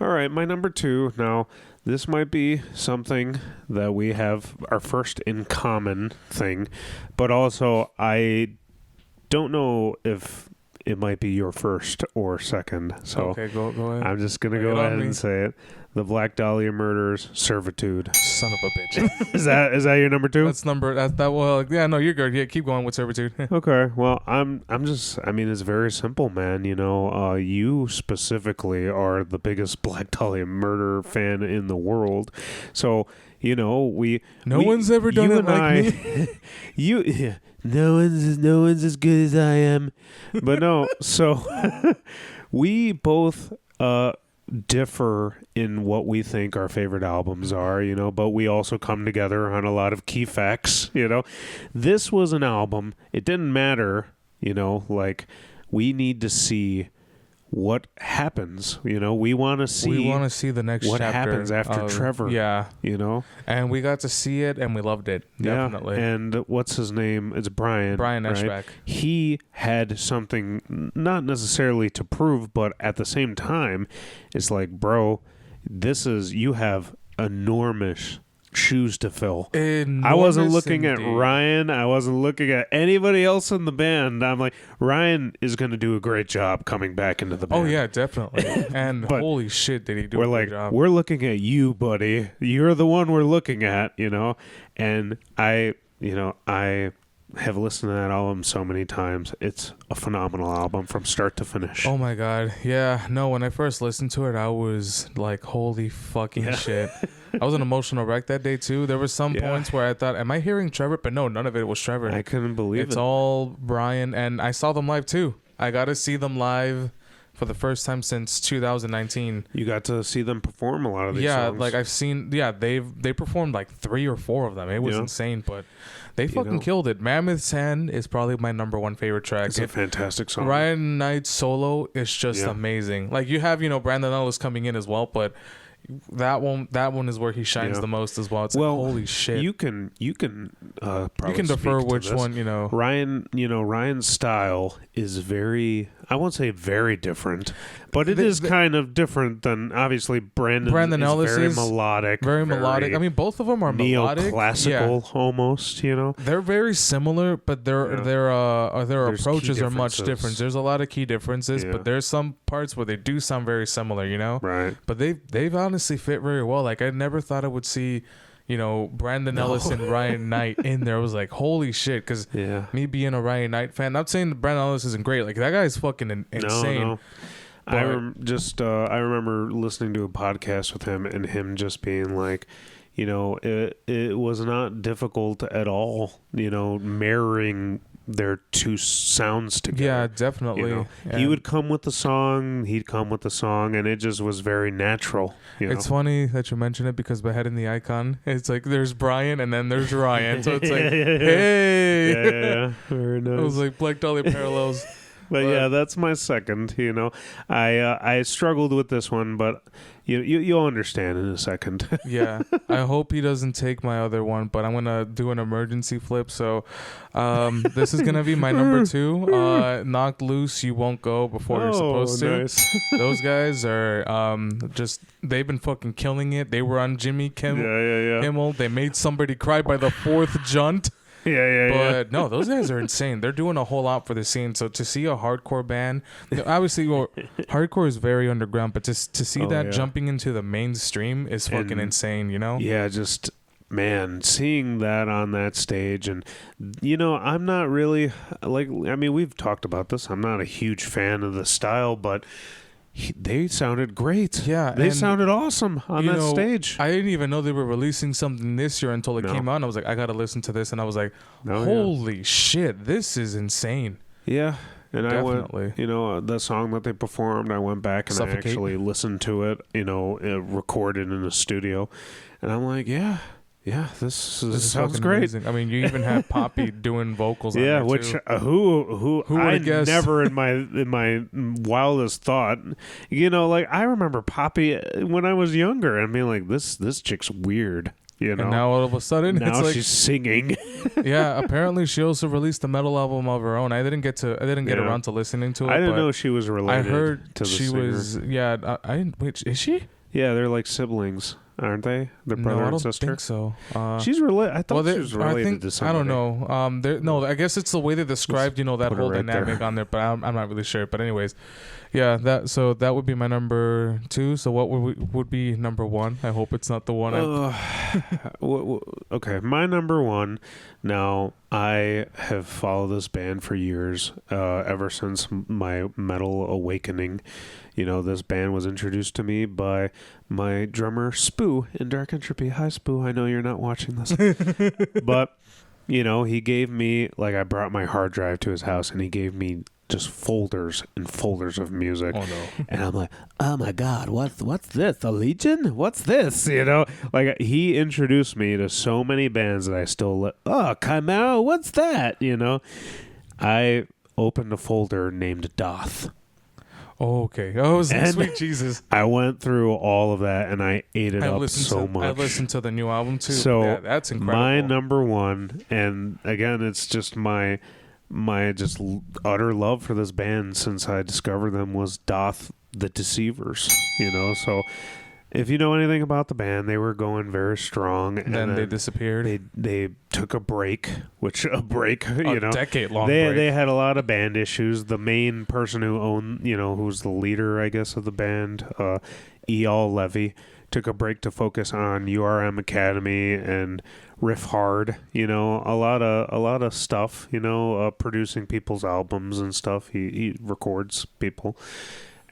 all right, my number 2. Now, this might be something that we have our first in common thing, but also I don't know if it might be your first or second. So okay, go ahead. I'm just gonna go ahead and say it. The Black Dahlia Murders, Servitude. Son of a bitch. Is that your number 2? That's number that well yeah, no, you're good. Yeah, keep going with Servitude. Okay. Well, I'm just I mean, it's very simple, man. You know, you specifically are the biggest Black Dahlia Murder fan in the world. So, you know, No one's ever done it like me. No one's as good as I am. But no, so we both differ in what we think our favorite albums are, you know, but we also come together on a lot of key facts, you know. This was an album, it didn't matter, you know, like we need to see what happens, you know. We want to see the next what chapter happens after Trevor. Yeah, you know, and we got to see it and we loved it. Definitely. Yeah. And what's his name? It's Brian Eschbach. Right? He had something not necessarily to prove, but at the same time it's like, bro, you have enormous shoes to fill. I wasn't looking at Ryan. I wasn't looking at anybody else in the band. I'm like, Ryan is going to do a great job coming back into the band. Oh yeah, definitely. And holy shit, did he do a great job. We're looking at you, buddy. You're the one we're looking at, you know. And I have listened to that album so many times. It's a phenomenal album from start to finish. Oh my god. Yeah. No, when I first listened to it, I was like, holy fucking shit. I was an emotional wreck that day too. There were some points where I thought, am I hearing Trevor? But no, none of it was Trevor. I couldn't believe it. It's all Brian, and I saw them live too. I got to see them live for the first time since 2019. You got to see them perform a lot of these songs. Like I've seen, they performed like 3 or 4 of them. It was insane, but they fucking killed it. Mammoth Sand is probably my number 1 favorite track. It's a fantastic song. Ryan Knight's solo is just amazing. Like you have, Brandon Ellis coming in as well, but that one is where he shines the most as well. It's like, holy shit. You can probably defer which one, Ryan's style is very, I won't say very different, but it is kind of different than obviously Brandon Ellis is very melodic. Very melodic. I mean, both of them are melodic. Neoclassical almost, you know. They're very similar, but their approaches are much different. There's a lot of key differences, but there's some parts where they do sound very similar, you know. Right. But they've honestly fit very well. Like I never thought I would see, Brandon Ellis and Ryan Knight in there. I was like, holy shit, because me being a Ryan Knight fan, not saying that Brandon Ellis isn't great. Like that guy's fucking insane. No. I remember listening to a podcast with him and him just being like, it was not difficult at all, mirroring their two sounds together. Yeah, definitely. He would come with the song, he'd come with the song, and it just was very natural. It's funny that you mention it because behind in the icon, it's like there's Brian and then there's Ryan. So it's like, hey. Yeah. Very nice. It was like Black Dahlia parallels. But yeah, that's my second. I struggled with this one, but you'll understand in a second. Yeah, I hope he doesn't take my other one, but I'm gonna do an emergency flip. So, this is gonna be my number 2. Knocked Loose, You Won't Go Before You're Supposed to. Nice. Those guys are they've been fucking killing it. They were on Jimmy Kimmel. They made somebody cry by the 4th Junt. But no, those guys are insane. They're doing a whole lot for the scene. So to see a hardcore band, obviously, hardcore is very underground, but to see that jumping into the mainstream is fucking insane, Yeah, just, man, seeing that on that stage. And, I'm not really, we've talked about this. I'm not a huge fan of the style, but they sounded great. Yeah. They sounded awesome on that stage. I didn't even know they were releasing something this year until it came out. And I was like, I got to listen to this. And I was like, holy shit, this is insane. Yeah. And definitely. I went, the song that they performed, I went back and Suffocate. I actually listened to it, recorded in a studio. And I'm like, yeah, this sounds great. Amazing. I mean, you even have Poppy doing vocals. On there which too. Who I never in my wildest thought, I remember Poppy when I was younger and being like, this chick's weird. And now all of a sudden, it's like she's singing. Yeah, apparently she also released a metal album of her own. I didn't get around to listening to it. I didn't know she was related. I heard to the she singer. was. Yeah, I didn't. Wait, is she? Yeah, they're like siblings. aren't they? The No, brother I and don't sister. think so. She's related. I thought well, she was related to somebody. I don't know. No, I guess it's the way they described, that put her whole right dynamic there. on there, but I'm not really sure. But anyways, yeah, that would be my number 2. So what would be number 1? I hope it's not the one. Okay, my number 1. Now, I have followed this band for years, ever since my metal awakening. This band was introduced to me by my drummer, Spoo, in Dark Entropy. Hi, Spoo. I know you're not watching this. But, he gave me, I brought my hard drive to his house, and he gave me just folders and folders of music. Oh, no. And I'm like, oh, my God, what's this? A Legion? What's this? He introduced me to so many bands that I still Chimera, what's that? I opened a folder named Doth. Oh, okay. Oh, sweet Jesus. I went through all of that, and I ate it up so much. I listened to the new album, too. So that's incredible. My number 1, and again, it's just my just utter love for this band since I discovered them, was Doth the Deceivers. So if you know anything about the band, they were going very strong, and then they disappeared. They took a break, a decade-long break. They had a lot of band issues. The main person who owned, who's the leader, I guess, of the band, Eyal Levy, took a break to focus on URM Academy and Riff Hard. A lot of stuff. Producing people's albums and stuff. He records people.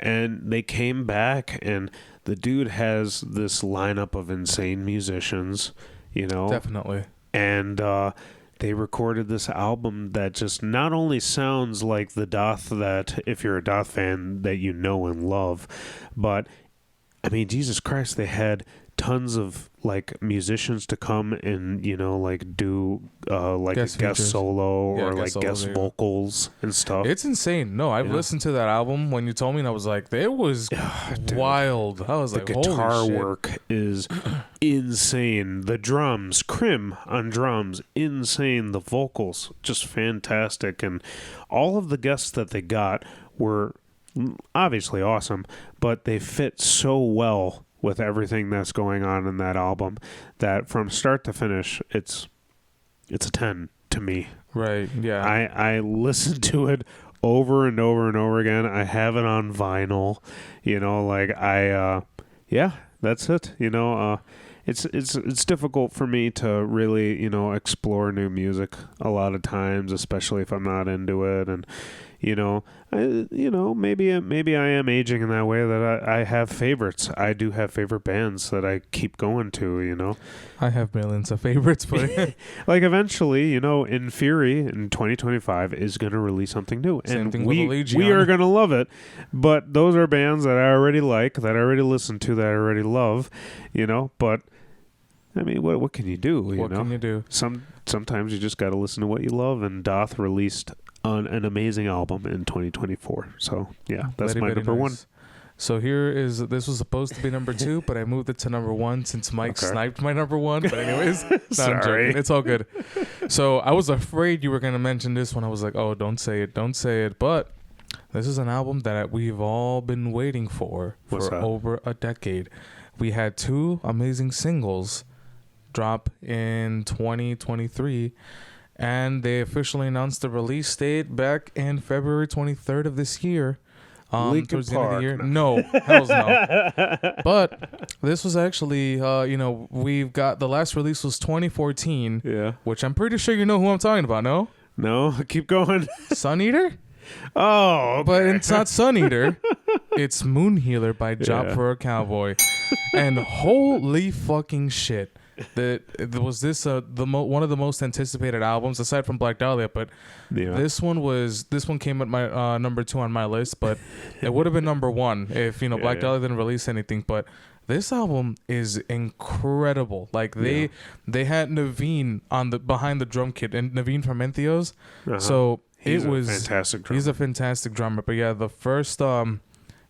And they came back, and the dude has this lineup of insane musicians, Definitely. And they recorded this album that just not only sounds like the Doth that, if you're a Doth fan, that you know and love, but, I mean, Jesus Christ, they had tons of musicians to come and do a guest solo or guest vocals and stuff. It's insane. No, I've listened to that album when you told me, and I was like, it was wild. I was the guitar holy shit. work is insane. The drums, Crim on drums, insane. The vocals, just fantastic. And all of the guests that they got were obviously awesome, but they fit so well with everything that's going on in that album that from start to finish, it's a 10 to me. Right, yeah. I listened to it over and over and over again. I have it on vinyl. That's it. It's difficult for me to really, explore new music a lot of times, especially if I'm not into it. And maybe I am aging in that way that I have favorites. I do have favorite bands that I keep going to, I have millions of favorites, but eventually, In Fury in 2025 is going to release something new. Same and thing we with Legion. are going to love it. But those are bands that I already like, that I already listen to, that I already love, but I mean, what can you do? What can you do? Sometimes you just got to listen to what you love, and Doth released an amazing album in 2024. So yeah, that's my number 1. So this was supposed to be number 2, but I moved it to number 1 since Mike sniped my number 1. But anyways, Sorry. I'm joking. It's all good. So I was afraid you were gonna mention this one. I was like, oh, don't say it. But this is an album that we've all been waiting for over a decade. We had 2 amazing singles drop in 2023, and they officially announced the release date back in February 23rd of this year. Towards the end of the year. No, hells no. But this was actually, we've got the last release was 2014. Yeah. Which I'm pretty sure you know who I'm talking about. No. No, keep going. Sun Eater. Oh, okay. But it's not Sun Eater. It's Moon Healer by Job for a Cowboy. And holy fucking shit. Was this one of the most anticipated albums aside from Black Dahlia, but this one came at my number 2 on my list, but it would have been number 1 if Black Dahlia didn't release anything. But this album is incredible. They had Naveen behind the drum kit, and Naveen from Entheos. So he's a fantastic drummer. He's a fantastic drummer. But yeah, the first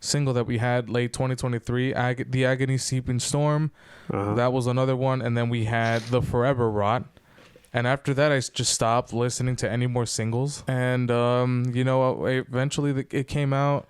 single that we had late 2023, The Agony Seeping Storm. That was another one. And then we had The Forever Rot. And after that, I just stopped listening to any more singles. And, eventually it came out.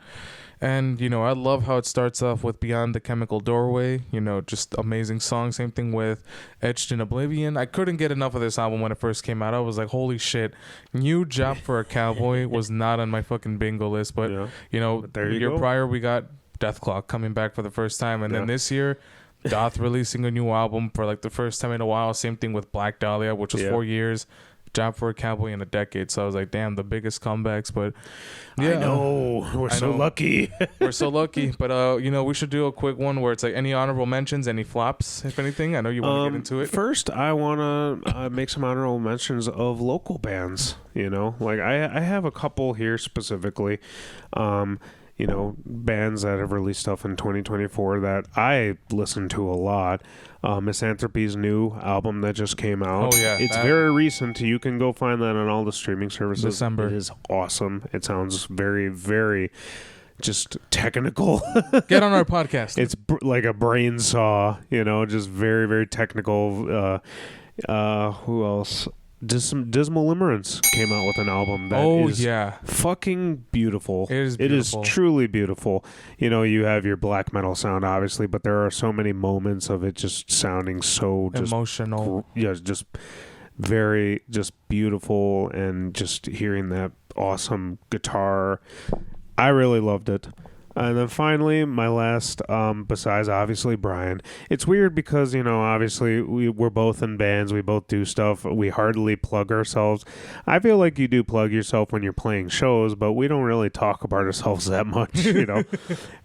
And, you know, I love how it starts off with Beyond the Chemical Doorway, you know, just amazing song. Same thing with Etched in Oblivion. I couldn't get enough of this album when it first came out. I was like, holy shit, New Job for a Cowboy was not on my fucking bingo list. But, you know, but there the you year go. prior, we got Death Clock coming back for the first time. And then this year, Doth releasing a new album for like the first time in a while. Same thing with Black Dahlia, which was 4 years. Job for a Cowboy in a decade. So I was like, damn, the biggest comebacks. But yeah, I know. We're so lucky. We're so lucky. But you know, we should do a quick one where it's like any honorable mentions, any flops, if anything. I know you want to get into it. First, I want to make some honorable mentions of local bands. You know, like I have a couple here specifically. You know, bands that have released stuff in 2024 that I listen to a lot. Misanthropy's new album that just came out. Oh, yeah. It's very recent. You can go find that on all the streaming services. December. It is awesome. It sounds very, very just technical. Get on our podcast. It's like a brain saw, you know, just very, very technical. Who else? Dismal Limerence came out with an album that is fucking beautiful. It is truly beautiful. You know, you have your black metal sound, obviously, but there are so many moments of it just sounding so just emotional. Just very just beautiful, and just hearing that awesome guitar. I really loved it. And then finally, my last, besides obviously Brian, it's weird because, you know, obviously we're both in bands, we both do stuff, we hardly plug ourselves. I feel like you do plug yourself when you're playing shows, but we don't really talk about ourselves that much, you know.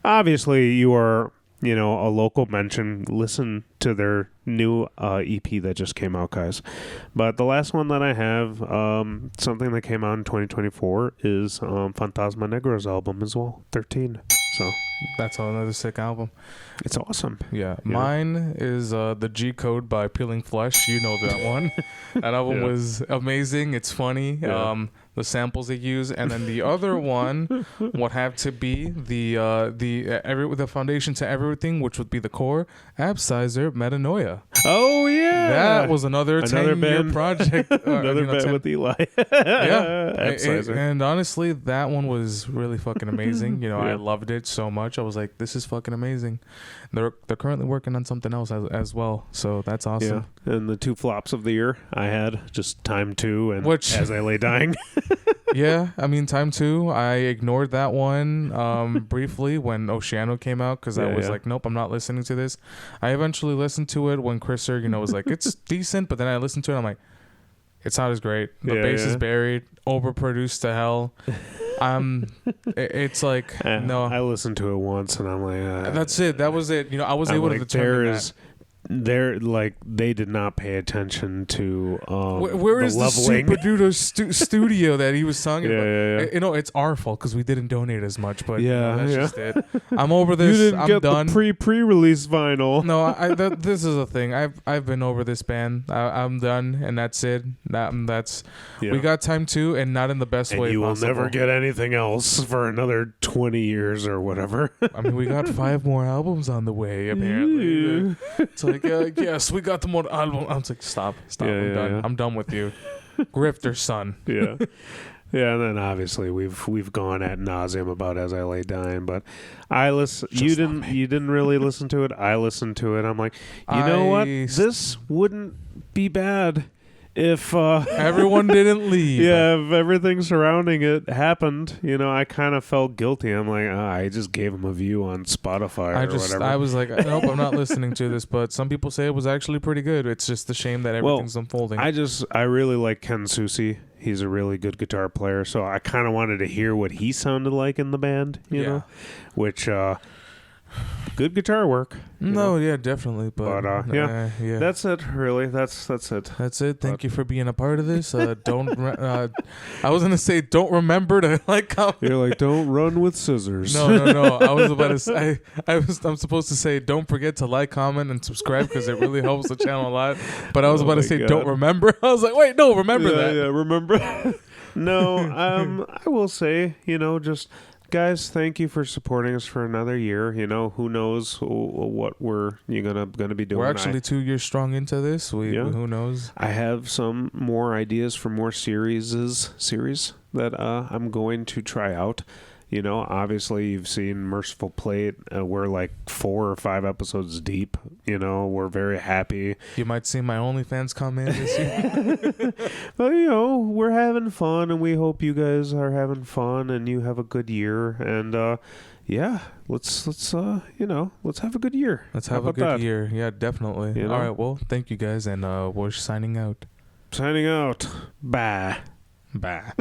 Obviously, you are, you know, a local mention. Listen to their new EP that just came out, guys. But the last one that I have, something that came out in 2024, is Fantasma Negra's album as well, 13. So that's another sick album. It's awesome. Yeah. Mine is the G Code by Peeling Flesh. You know that one. That album was amazing. It's funny. The samples they use, and then the other one would have to be the foundation to everything, which would be the core. Absizer Metanoia. Oh yeah, that was another 10-year project. Another band with Eli. Absizer. And honestly, that one was really fucking amazing. You know, I loved it so much. I was like, this is fucking amazing. They're currently working on something else as well, so that's awesome. Yeah. And the two flops of the year I had just Time 2 and As I Lay Dying. Yeah, I mean, Time 2, I ignored that one briefly when Oceano came out because I was like, nope, I'm not listening to this. I eventually listened to it when Chriser, you know, was like, it's decent, but then I listened to it and I'm like, it's not as great. The bass is buried, overproduced to hell. It's like, no. I listened to it once and I'm like, that's it. That was it. You know, I was able to determine that. They did not pay attention to where is the super duper studio that he was talking about? You know, it's our fault because we didn't donate as much, but that's just it. I'm over this. You didn't I'm get done. The pre-release vinyl. No, this is a thing. I've been over this band. I'm done, and that's it. We got Time 2, and not in the best way you possible. will never get anything else for another 20 years or whatever. I mean, we got 5 more albums on the way. Apparently, it's like yes, we got the more album. I was like, stop. I'm done. I'm done with you, Grifter son. Yeah. Yeah, and then obviously we've gone ad nauseum about As I Lay Dying, but I listen. You didn't really listen to it. I listened to it. I'm like, you know what? This wouldn't be bad if everyone didn't leave. Yeah, if everything surrounding it happened, you know, I kind of felt guilty. I'm like, I just gave him a view on Spotify or whatever. I was like, nope, I'm not listening to this. But some people say it was actually pretty good. It's just a shame that everything's unfolding. I really like Ken Susi. He's a really good guitar player, so I kind of wanted to hear what he sounded like in the band, you know, which good guitar work. No, yeah, definitely. But that's it. Really, that's it. That's it. Thank you for being a part of this. I was gonna say, don't remember to like comment. You're like, don't run with scissors. No. I was about to say, I'm supposed to say, don't forget to like, comment, and subscribe because it really helps the channel a lot. But I was about to say, don't remember. I was like, wait, no, remember that. Yeah, remember. No, I will say, you know, just. Guys, thank you for supporting us for another year. You know, who knows what we're gonna be doing. We're actually 2 years strong into this. Who knows? I have some more ideas for more series that I'm going to try out. You know, obviously you've seen Merciful Plate. We're like 4 or 5 episodes deep. You know, we're very happy. You might see my OnlyFans come in this year. But, you know, we're having fun, and we hope you guys are having fun and you have a good year. And, yeah, let's you know, let's have a good year. Let's have a good year. Yeah, definitely. You know? All right, well, thank you guys, and we're signing out. Signing out. Bye. Bye.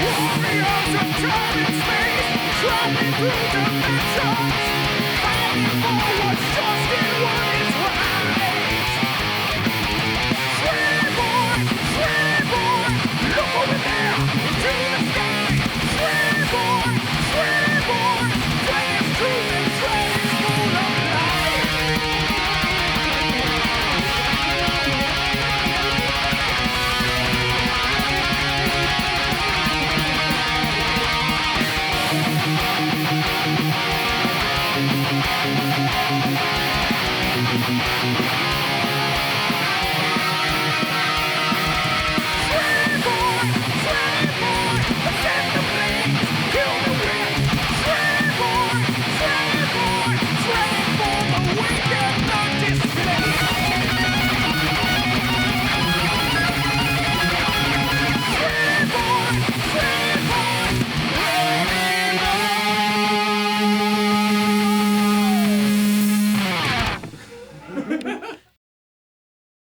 Warriors of time and space, traveling through dimensions, fighting for what's just in